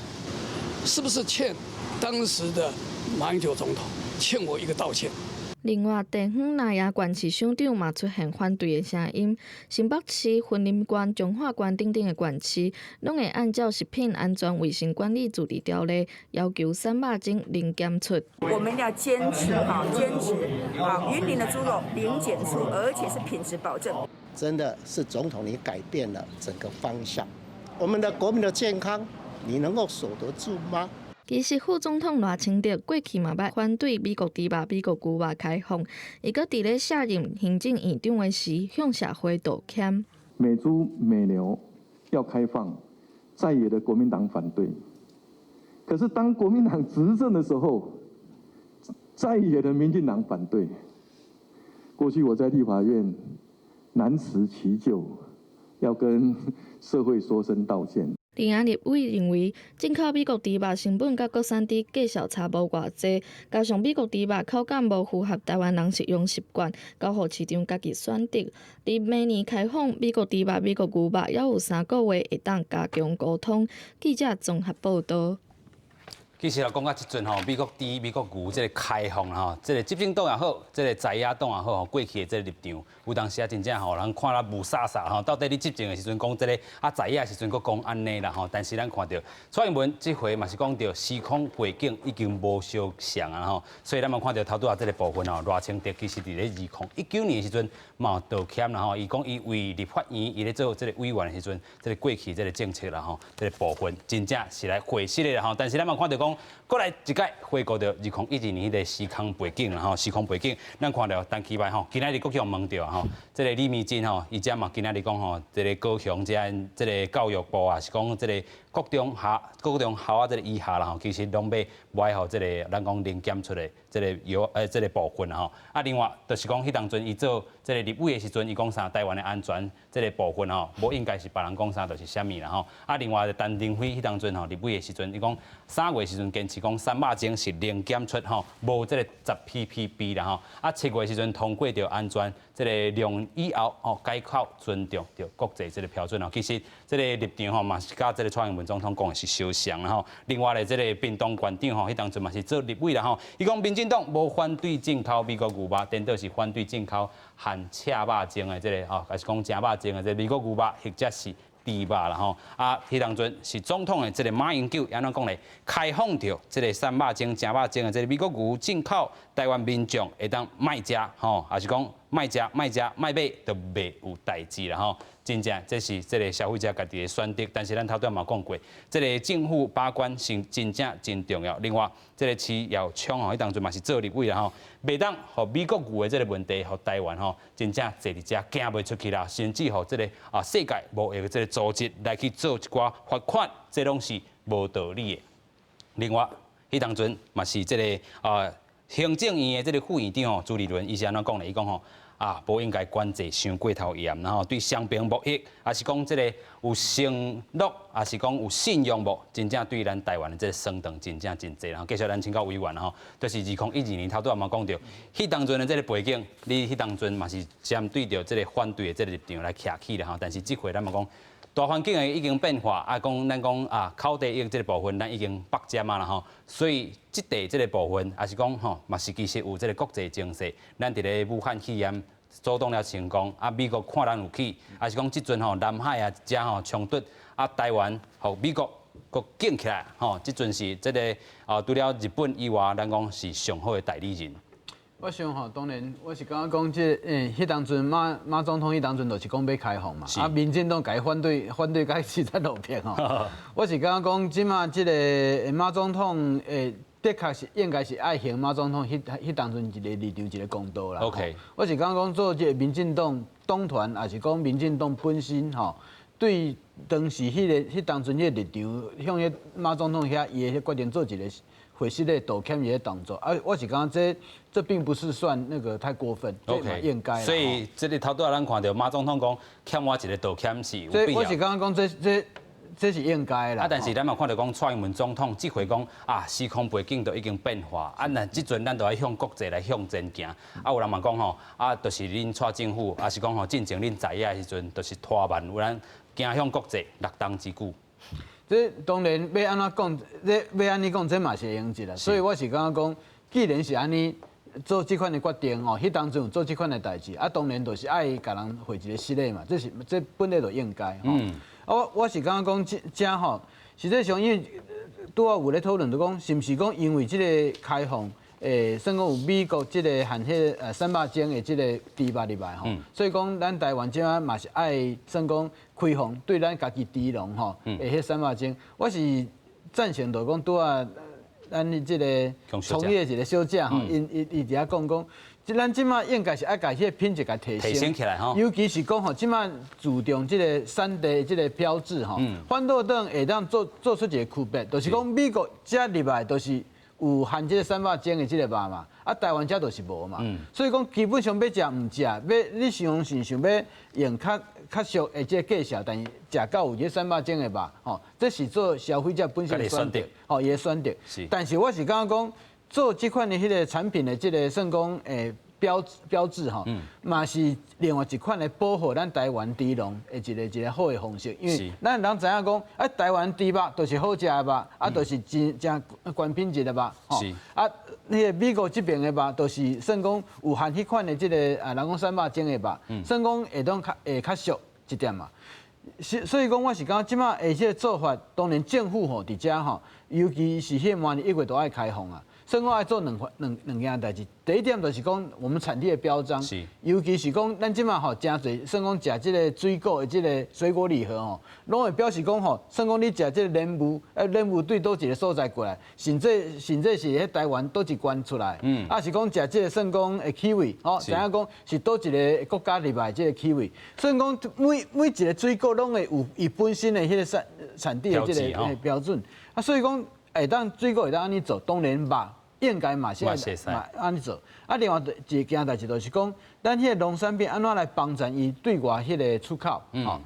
是不是欠当时的马英九总统欠我一个道歉？另外，地方南亚县市省长嘛出现反对的声音，新北市、云林县、彰化县等等的县市，拢会按照食品安全卫生管理治理条例，要求三肉精零检出。我们要坚持云林的猪肉零检出，而且是品质保证。真的是总统你改变了整个方向，我们的国民的健康你能够守得住吗？其实副总统赖清德过去嘛捌反对美国猪肉、美国牛肉开放，伊搁伫咧卸任行政院长的时向社会道歉。美猪美牛要开放，在野的国民党反对，可是当国民党执政的时候，在野的民进党反对。过去我在立法院难辞其咎，要跟社会说声道歉。林安立委认为，进口美国猪肉成本甲国产猪价小差无偌济，加上美国猪肉口感无符合台湾人食用习惯，交互市场家己选择。离明年开放美国猪肉、美国牛肉，还有3个月会当加强沟通。记者综合报道。其实啊，讲到即阵吼，美国猪、美国牛即个开放吼，即个执政党也好，即个在野党也好吼，过去的即个立场，有当时啊真正吼，人看了雾煞煞吼，到底你执政的时阵讲即个，啊在野的时阵佫讲安尼啦吼，但是咱看到蔡英文这回嘛是讲到时空背景已经无相像啊吼，所以咱嘛看到头拄啊即个部分吼，赖清德其实伫咧2019年的时阵嘛有道歉啦吼，伊讲伊为立法院伊咧做即个委员的时阵，即个过去即个政策啦吼，即个部分真正是来回息的啦吼，但是咱嘛看到讲。过来一届回顾到2012年迄个时空背景啦吼，时空背景，咱看到陈其迈吼，今仔日国强问到吼，即个李美珍吼，伊只嘛今仔日讲吼，即个高雄即个教育部啊，是讲即个各中校啊，即个以下啦吼，其实拢要买吼，即个咱讲零检出的即个即个部分吼。啊，另外就是讲迄当阵伊做即个立委的时阵，伊讲啥台湾的安全即个部分吼，无应该是别人讲啥就是啥物啦吼。啊，另外陈廷辉迄当阵吼立委的时阵，伊讲3月时阵坚持讲3肉钟是零检出吼，无即个10ppb 啦吼。啊，7月时阵通过着安全即个量以后吼，改考尊重着国际即个标准吼。其实即个立场吼嘛是甲即个蔡英文总统讲的是相像啦吼。另外咧，即个屏东县长吼，迄当阵嘛是做立委啦吼。伊讲民进党无反对进口美国牛肉，颠倒是反对进口含赤肉钟的即个吼，还是讲正肉钟的即个美国牛肉，或者是猪肉啦吼。啊，迄当阵是总统的即个马英九安怎讲咧？开放着即个3肉钟、正肉钟的即个美国牛进口，台湾民众会当卖食吼，还是讲卖食、卖买都袂有代志啦吼。真正这是这个消费者家己的选择，但是咱头段嘛讲过，这个政府把关是真正真重要。另外，这个市要冲吼，迄当阵嘛是做立委啦吼，袂当互美国牛的这个问题，互台湾吼真正坐伫遮行袂出去啦，甚至互这个世界贸易的这个组织来去做一寡罚款，这拢是无道理的。另外，迄当阵嘛是这个行政院的这个副院长朱立伦，伊是安怎讲咧？伊讲吼。无应该管制伤过头严，然后对伤病无益，还是讲这个有承诺，还是讲有信用无？真正对咱台湾的这个升等真正真济。然后继续咱请教委员吼，就是2012年头拄也嘛讲到，迄当阵的这个背景，你迄当阵嘛是针对着这个反对的这个立场来徛起的吼。但是这回咱嘛讲，大环境已经变化，咱讲口蹄疫这个部分，咱已经北占啊啦吼。所以这个部分，还是讲吼，嘛是其实有这个国际情势，咱伫咧武汉肺炎阻挡了成功，美国看咱有起，还是讲即阵吼南海啊遮吼冲突，台湾互美国佫建起来吼，即阵是这个除了日本以外，咱讲是上好的代理人。我想吼，当然我是感觉讲迄当阵马总统迄当阵就是讲要开放嘛，民进党改反对甲实在路偏吼。我是感觉讲即马即个马总统的确是应该是爱行马总统迄当阵一个立场一个公道啦。OK， 我是感觉讲做即个民进党党团，也是讲民进党本身吼，对当时迄当阵迄个立场，向迄马总统遐伊个决定做一个回息的道歉伊个动作，我是感觉这并不是算那个太过分，这嘛应该。所以这里头拄仔咱看到马总统讲欠我一个道歉是有必要。我是感觉讲这是应该啦。但是咱嘛看到讲蔡英文总统这回讲时空背景都已经变化，那即阵咱都要向国际来向前行。有人嘛讲吼，就是恁蔡政府，也是讲吼进前恁在野的时阵，就是拖慢，有咱行向国际6冬之久。这当然要安怎讲，要安尼讲，这嘛是会用一啦。所以我是感觉讲，既然是安尼做这款的决定哦，迄当阵有做这款的代志，当然就是爱甲人回一个失礼嘛，这本来就应该吼。我是感觉讲，这吼，实际上因为拄仔有咧讨论，就讲是毋是讲因为这个开放，算讲有美国即个含迄300种的即个猪肉入来吼，所以讲咱台湾即马嘛是爱算讲开放对咱家己猪农吼，迄300种，我是赞成就讲拄啊，咱即个从业一个小姐吼，伊伫遐讲。咱即马应该是爱甲迄个品质甲提升起来吼，尤其是讲吼，即马注重即个产地即个标志吼，反倒等会当做出一个区别，就是讲美国遮入来都是有含即个300种的即个肉嘛，啊台湾遮都是无嘛，所以讲基本上要食唔食，你想要用较俗的即个介绍，但是食到有即300种的肉，吼，这是做消费者本身的选择，吼，伊的选择。但是我是感觉讲。做这款的迄个产品的这个算讲标志吼，嘛是另外一款来保护咱台湾猪农的一个好的方式，因为咱人知影讲，台湾猪肉都是好食的肉，都是真高品质的肉，吼，那个美国这边的肉都是算讲有含迄款的这个人讲300种的肉，算讲会当较俗一点嘛。所以讲，我是讲即马这个做法，当然政府吼伫遮吼，尤其是迄明年1月都爱开放啊。所以我爱做两件代志，第一点就是讲我们产地的标章，尤其是讲咱即马吼真侪，算讲食即个水果的即个水果礼盒吼，拢会表示讲吼，算讲你食即个莲雾对倒一个所在过来，甚至是喺台湾倒一关出来，是讲食即个算讲的 kiwi， 吼，知影讲是倒一个国家入来即个 kiwi， 所以讲每一个水果拢会有伊本身的迄个产地的即个标准，所以讲会当水果会当安尼做，当然肉。应该嘛是安尼做，另外一件代志就是讲，咱迄个农产品安怎来帮助伊对外迄个出口，吼。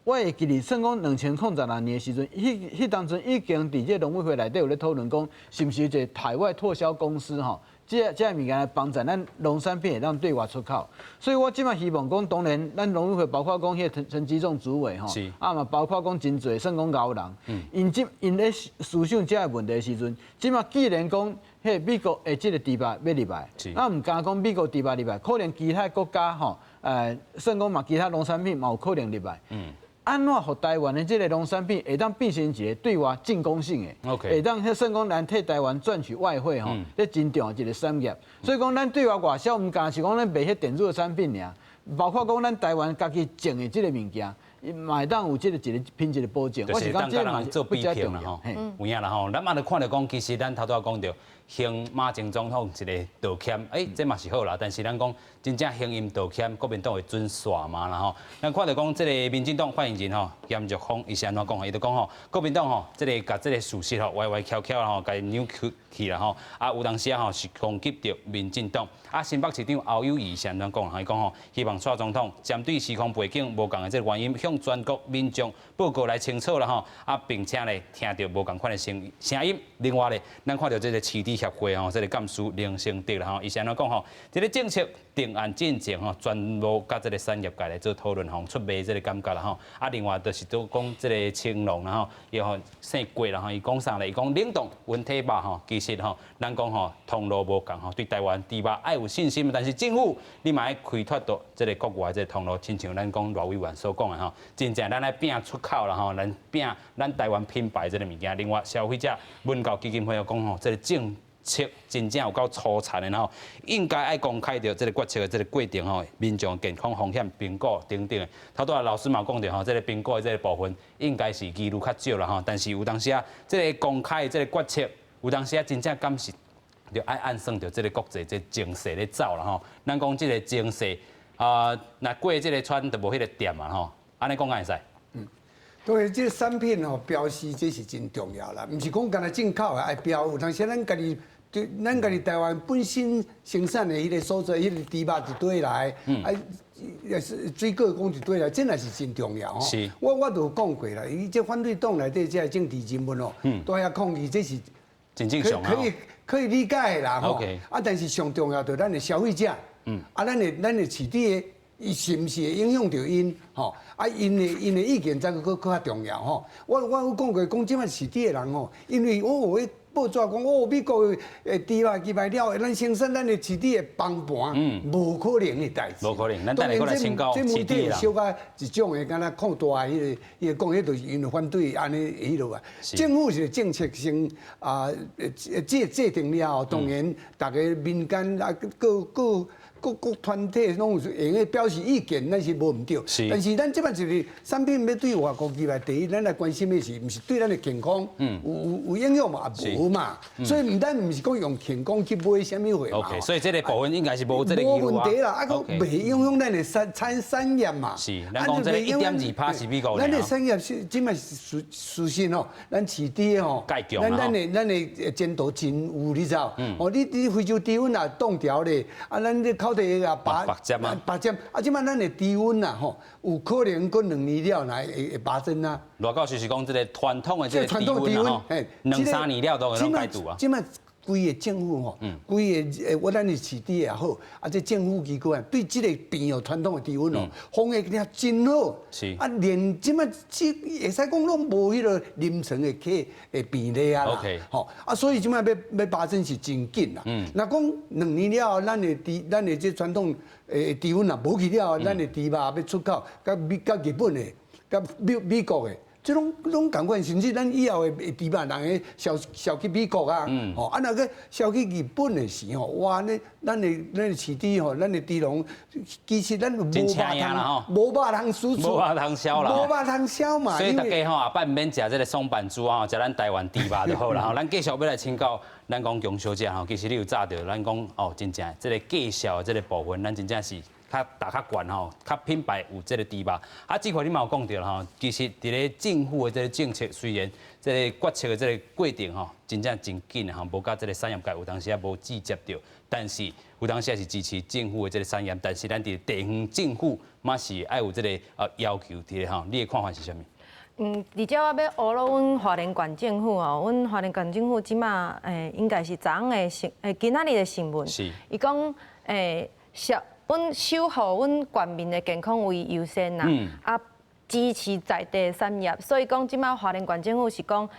我会记得，算讲2006年的时阵，迄当阵已经伫这农委会内底有咧讨论讲，是不是一个海外拓销公司吼？这物件来帮助咱农产品会当对外出口。所以我即摆希望讲，当然咱农委会包括讲迄个陈吉仲主委吼，嘛包括讲真侪算讲牛人，因咧思想这个问题的时阵，即摆既然讲迄美国的即个猪肉要入来，唔敢讲美国猪肉入来，可能其他国家吼，算讲嘛其他农产品嘛有可能入来。安怎互台湾的这个农产品会当变成一个对外进攻性的，会当迄算讲咱替台湾赚取外汇吼，这真重要一个产业。所以讲咱对外外销唔敢是讲咱卖迄电子的产品尔，包括讲咱台湾家己种的这个物件，嘛会当有这个一个品质的保证。我是讲这个嘛做比拼啦吼，有影啦吼，咱嘛就看到讲，其实咱头拄仔讲到。向马前总统一个道歉，这嘛是好啦。但是咱讲真正向因道歉，国民党会准煞嘛啦吼。咱看到讲这个民进党发言人吼严玉峰，伊是安怎讲？伊就讲吼，国民党吼这个甲这个事实吼歪歪翘翘啦吼，甲伊扭曲去啦吼。有当时吼是攻击着民进党。新北市长侯友宜是安怎讲？伊讲吼，希望蔡总统针对时空背景无共的这个原因，向全国民众报告来清楚啦吼。并且咧听到无共款的声音。另外咧，咱看到这个市地协会吼，这个干事林成德啦吼，伊是安怎讲吼？这个政策定案进程吼，全部甲这个产业界来做讨论吼，出卖这个感觉啦吼。另外就是都讲这个青龙啦吼，伊吼姓郭啦吼，伊讲啥咧？伊讲冷冻温体肉吼，其实吼，咱讲吼通路无共吼，对台湾猪肉爱有信心，但是政府你嘛爱开拓到这个国外这个通路，亲像咱讲罗委员所讲的吼，真正咱来拼出口啦吼，咱拼咱台湾品牌这个物件。另外消费者文教基金会又讲吼，这个政策真正有够粗残的吼，应该爱公开掉这个决策的这个过程吼，民众健康风险评估等等的。头拄仔老师嘛讲着吼，这个评估的这个部分应该是记录较少啦吼，但是有当时这个公开的这个决策，有当时真正敢是就爱按算着这个国际这情势咧走啦吼。咱讲这个情势那过这个村就无迄个店嘛吼，安尼讲会使？对，这个产品吼标示这是真重要啦，唔是讲干那进口的爱标，有当时咱家己。咱家己台湾本身生产的迄个所在，迄个猪肉一堆来，也是水果讲一堆来，这也是真重要吼。是，我都讲过啦，伊这反对党内底这政治人物哦，都遐抗议，这是真正常可以理解的啦吼。但是上重要就咱的消费者，咱的市地的，伊是毋是会影响到因吼？因的意见再搁较重要吼。我有讲过，讲即摆市地的人吼，因为我报纸讲哦，美国诶猪肉击败了，咱生产咱的市场会崩盘，无可能的代志。无可能，咱等下过来请教这媒体啦。小可一种的，敢若扩大迄个讲，迄就是因为反对安尼迄落啊。政府是政策性制定了，当然大家民间啊各团体拢有用个表示意见，咱是无毋对。但是咱即摆就是产品要对外国入来，第一咱来关心的是，毋是对咱的健康有影响嘛？也无嘛。所以咱毋是讲用健康去买什么货嘛。OK， 所以这个部分应该是无这个疑虑啊。无问题啦，啊个未影响咱的产业嘛。是，咱讲这个1.2%是美国的。咱的产业是即摆事实吼，咱市地吼，咱的前途真有，你知道？哦，你非洲低温啊冻掉咧，啊，咱这口蹄啊拔针啊，即摆咱的低温啊吼，有可能过2年了来会拔针啊。外口就是讲这个传统的这个低温啊，吼，2、3年了都会拢解除啊。规个政府吼，规个咱的市地也好，啊，这政府机构啊，对这个病哦，传统的低温哦，防疫了真好。是啊，连即摆会使讲拢无迄个临床的去会病例啊啦。吼啊，所以即摆要拔针是真紧啦。若讲2年了，咱的这传统低温啊，无去了，咱的猪肉要出口，甲日本的，甲美国的。这拢共款，甚至咱以后的猪肉人个销去美国啊，吼啊那个销去日本的时候，哇，咱的市地吼，咱的猪农其实咱无肉通输出，无肉通销啦，无肉通销嘛。所以大家吼也毋免食这个松板猪啊，食咱台湾猪肉就好啦。吼，咱继续要来请教咱讲杨小姐吼，其实你有早着咱讲哦，真正这个介绍的这个部分，咱真正是。较悬吼，较品牌有这个猪肉。啊，这块你嘛有讲到吼，其实伫咧政府的这个政策，虽然这个决策的这个过程吼，真正真紧吼，无甲这个产业界有当时也无直接着，但是有当时也是支持政府的这个产业，但是咱伫地方政府嘛是爱有这个要求伫咧吼，你的看法是啥物？而且我要学了阮花莲县政府哦，阮花莲县政府即马应该是昨昏的今仔日的新闻，伊讲阮守护阮县民的健康为优先啦，啊支持在地产业，所以讲即马花莲县政府是讲，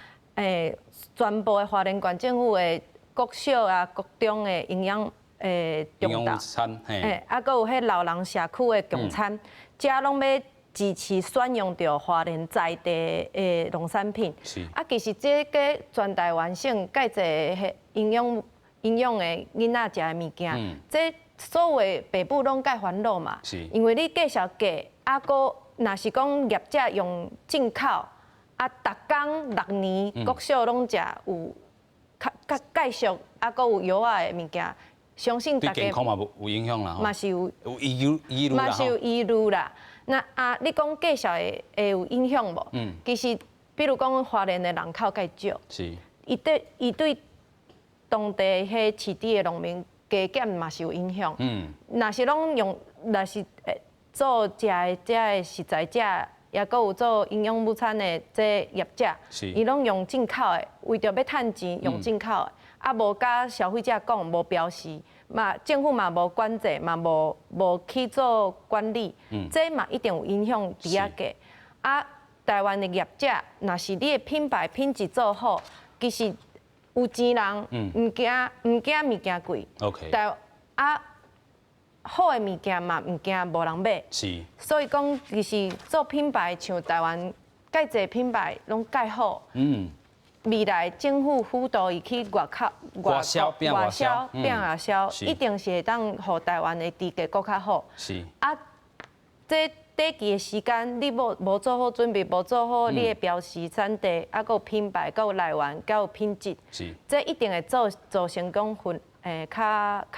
全部的花莲县政府的国小啊、国中的营养中道，啊，搁有迄老人社区的共餐，遮拢要支持选用着花莲在地的农产品。啊，其实这个全台湾省介侪迄营养的囡仔食的物件，这。所有北部拢介烦恼嘛，因为你介绍价，啊，搁若是讲业者用进口，啊，逐工6年国小拢食有介绍，啊，搁有药啊的物件，相信大家对健康嘛有影响啦，嘛是有疑虑啦，嘛是有疑虑啦。那啊，你讲介绍会有影响无？其实，比如讲花莲的人口介少，伊对当地迄市地的农民。加减嘛是有影响。若是拢用，若是做食的这个实在者，也搁有做营养午餐的这业者，伊拢用进口的，为着要趁钱用进口的，啊无甲消费者讲，无标示，嘛政府嘛无管制，嘛无去做管理，这嘛一定有影响猪仔价。啊，台湾的业者，若是你的品牌品质做好，其实。有钱人唔惊物件贵，但好的物件嘛唔惊无人买，所以讲其实做品牌像台湾介侪品牌拢介好，未来政府辅导伊去外销变外销，一定是会当互台湾的猪价搁较好。这短期的时间，你无做好准备，无做好你的标示产地，啊，有品牌，有来源，有品质，这一定会造成讲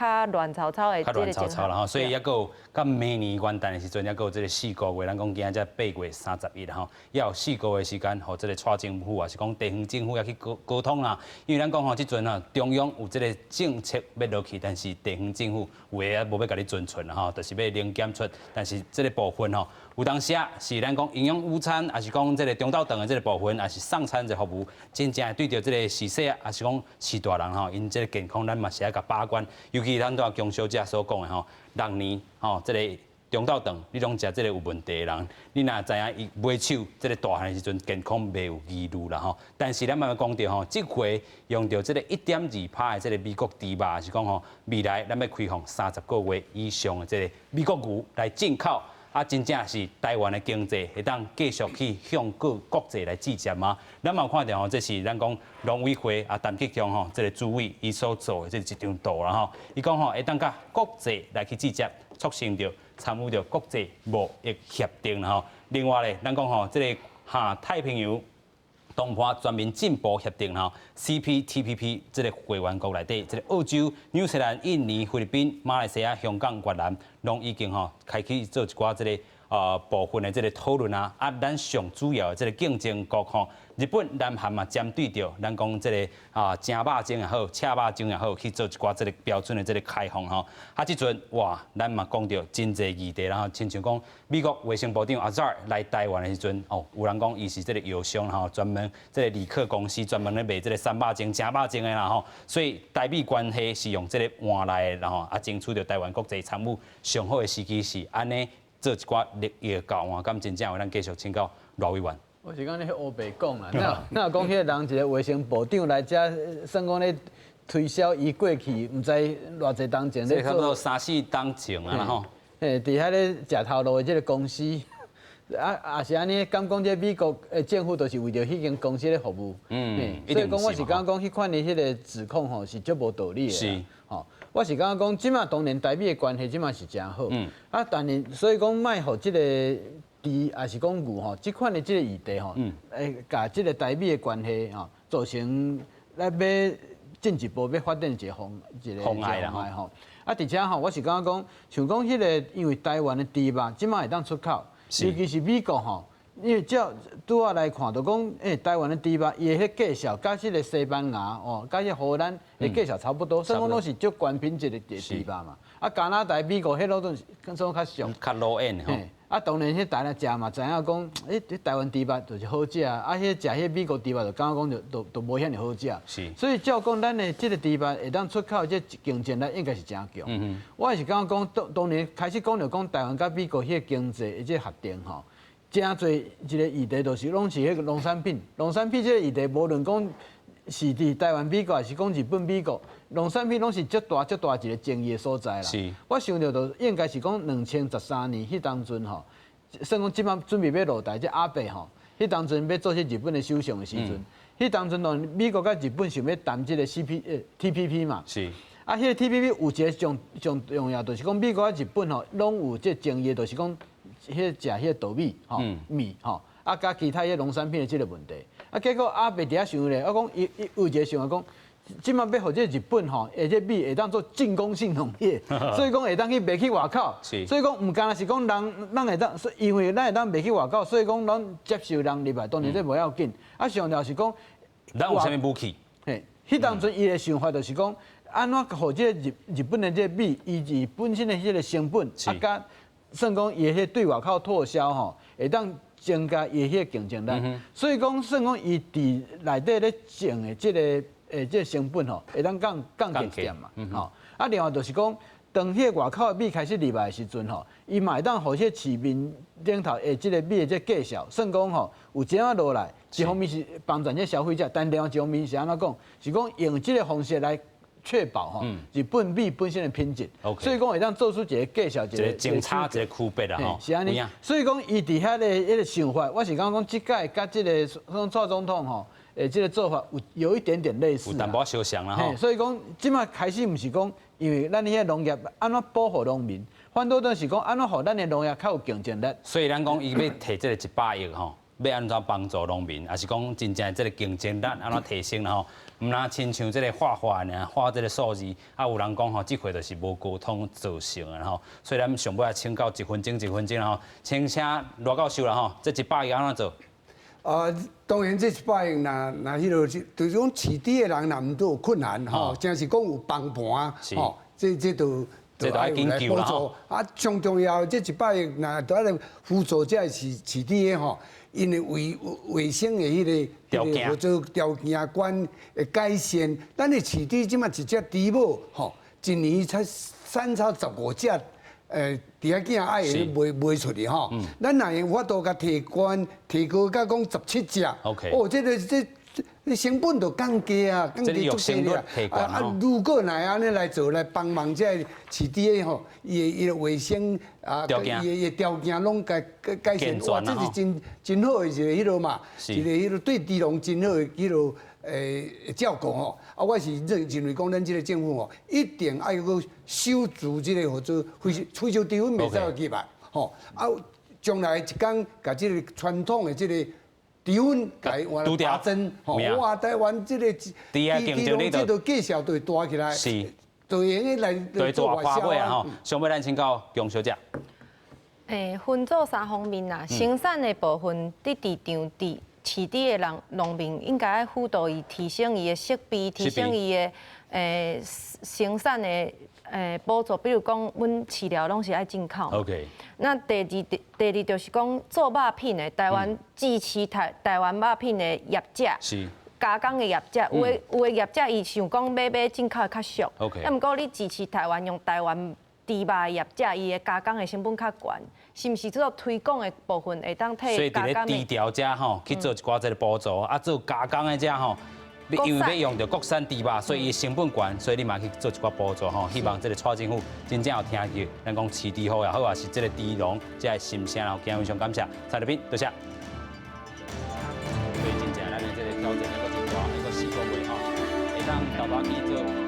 较乱糟糟的这个情况。啦，所以也有到明年元旦的时阵，也有这个4个月，咱讲今仔8月31啦吼，也有4个月时间，和这个蔡政府啊，是讲地方政府也去沟通啦。因为咱讲吼，即阵吼中央有这个政策要落去，但是地方政府有诶无要甲你遵循啦吼，就是要零检出。但是这个部分吼，有当时啊是咱讲营养午餐，还是讲这个中昼顿的这个部分，还是送餐这服务，真正对着这个时势啊，还是讲是大人吼，因这个健康咱嘛是要甲把关。尤其咱拄啊江小姐所讲的吼，6年吼，这个中到长，你拢食这个有问题的人，你若知影伊买手这个大汉的时阵健康袂有疑虑啦吼。但是咱慢慢讲到吼，这回用到这个1.2%的这个美国猪肉，是讲吼未来咱要开放30个月以上的这个美国牛来进口。啊，真正是台湾的经济会当继续去向国际来致敬吗？咱嘛有看到吼，这是咱讲农委会啊，陈吉强吼，这个主委伊所做的这一张图啦吼。伊讲吼会当甲国际来去致敬，促成着参与着国际贸易协定啦吼。另外咧，咱讲吼这个太平洋东坡全面进步协定吼 ，CPTPP 这个会员国内底，这个澳洲、纽西兰、印尼、菲律宾、马来西亚、香港、越南，拢已经吼开启做一寡这个部分的这个讨论啊。啊，咱上主要的这个竞争国吼，日本、南韩嘛针对着咱讲这个蒸肉粽也好、赤肉粽也好，去做一寡这个标准的这个开放吼。啊，即阵哇，咱嘛讲到真侪议题，然后亲像讲美国卫生部长阿扎尔来台湾的时阵，哦，有人讲伊是这个药商吼，专门这个利克公司专门咧卖这个三肉粽、蒸肉粽的啦吼。所以台美关系是用这个换来的，然后啊，争取着台湾国际参与上好的时机是安尼做一寡利益的交换，咁真正有咱继续请教罗委员。我是讲咧黑白讲啦，那讲迄个人一个卫生部长来遮，算讲咧推销伊过去，毋知偌济当前咧做，差不多3、4当前啊啦吼。伫遐咧食头路的这个公司，也是安尼，敢讲这美国政府都是为着迄间公司咧服务。所以讲我是感觉讲迄款的迄个指控吼是足无道理的。是。吼，我是感觉讲，即马当然台美的关系即马是真好。啊，但是所以讲卖互即个猪，也是讲牛吼，即款的即个议题吼，甲即个台美的关系吼，造成咱要进一步要发展一个妨碍啦吼。啊，而且吼，我是感觉讲，像讲迄个，因为台湾的猪肉即马会当出口，尤其是美国吼，因为照拄仔来看，就讲台湾的猪肉伊的迄介绍，甲迄个西班牙哦，甲迄荷兰的介绍差不多，所以讲拢是足高品质的猪肉嘛。啊，加拿大、美国迄拢都更说较俗，较 low end 吼。啊，当然迄台来食嘛，知影讲，台湾猪肉就是好食，啊，迄食迄美国猪肉就感觉讲就无遐尼好食。是。所以照讲，咱的即个猪肉会当出口，这竞争力应该是真强。我也是感觉讲，当年开始讲着讲台湾甲美国迄个经济的这合定吼，真侪一个议题就是拢是迄个农产品，农产品这个议题无论讲是伫台湾美国还是讲日本美国。农产品拢是足大一个争议的所在啦。是。我想着就应该是讲2013年迄当阵吼，算讲即摆准备要落台，即阿伯吼，迄当阵要做些日本的首相的时阵，迄当阵美国甲日本想要谈即个TPP 嘛。是。啊，迄个 TPP 有一个上重要，就是讲美国甲日本吼，拢有即争议，就是讲迄食迄个稻米吼米吼，啊甲其他迄农产品的即个问题。啊，结果阿伯伫遐想咧，我讲伊有一个想法讲。即马要互这日本吼，而且米会当做进攻性农业，所以讲会当去卖去外口。所以讲唔干是讲人会当，因为咱会当卖去外口，所以讲咱接受人入来，当然这无要紧。啊，上条是讲，咱有啥物武器？嘿，迄当阵伊的想法就是讲，安怎互这日本的这米，以本身的迄个成本，啊，甲算讲伊迄对外口拓销吼，会当增加伊迄个竞争力。所以讲算讲伊伫内底咧种的这个。这成本吼会当降低点嘛，吼啊，另外就是讲，当迄个外口的米开始入来的时阵吼，伊嘛会当互迄个市面顶头即个米的这介绍，算讲吼有这样落来，一方面是帮助这消费者，但另外一方面是安怎讲，是讲用这个方式来确保吼日本米本身的品质，所以讲会当做出一个介绍，一个警察一个区别啦吼，是安尼，所以讲伊伫遐的迄个想法，我是感觉讲即届甲即个蔡总统吼。这个做法有一点点类似，有淡薄相像啦吼。所以讲，即马开始毋是讲，因为咱迄农业安怎保护农民，反倒是讲安怎互咱的农业较有竞争力。所以咱讲伊要摕这个100亿吼，要安怎帮助农民，还是讲真正这个竞争力安怎提升啦吼？毋那亲像这个画呢，画这个数字，啊有人讲吼，这回就是无沟通造成的吼。所以咱上尾请教1分钟啦吼，请罗教授啦吼，这100亿安怎做？当然，这100亿那迄落，就是讲饲猪的人，若毋都有困难吼，真是讲有帮盘吼，这都爱研究啦吼。啊，上重要这100亿，那都爱辅助这饲猪的吼，因为卫生的迄个或者条件管的改善，咱的饲猪即马一只猪母吼，一年才3到15只伫遐囝爱的卖出去吼，咱若有法度甲提高，甲讲17只，哦，这成本就降低啊，降低足济啦。如果来安尼来做来帮忙这市场的吼，伊的卫生啊，伊的条件拢改善，哇，这是真好的一个迄落嘛，一个迄落对猪农真好的迄落照顾吼。啊，我是认为讲咱这个政府吼，一定要去守住这个合作非洲猪瘟袂使有起来，吼啊，将来一天甲这个传统的这个。猪瘟改换拔针，吼！哇，台湾这个猪农这个计数就会大起来，是，就用来做外销啊。吼，上尾咱请教杨小姐。分做3方面啦，生产的部分，伫市场市地的农民应该辅导伊提升伊的设备，提升伊的生产的补助，比如讲，阮饲料拢是爱进口。OK。那第二就是讲做肉品的，台湾支持台湾肉品的业者。是。加工的业者，有的业者伊想讲买进口的较俗。OK。啊，毋过你支持台湾用台湾猪肉的业者，伊的加工的成本较悬，是毋是这个推广的部分会当替加工的？所以伫咧低调遮吼去做一寡这个补助，啊做加工的遮吼。因为要用到国产猪肉，所以伊成本悬，所以你嘛去做一寡补助吼。希望这个蔡政府真正有听见，咱讲饲猪好也好，也是这个猪农这个心声，然后今日非常感谢蔡立彬，多谢。所以真正咱的这个挑战还阁真大，还阁4个月吼，会当豆豆去做。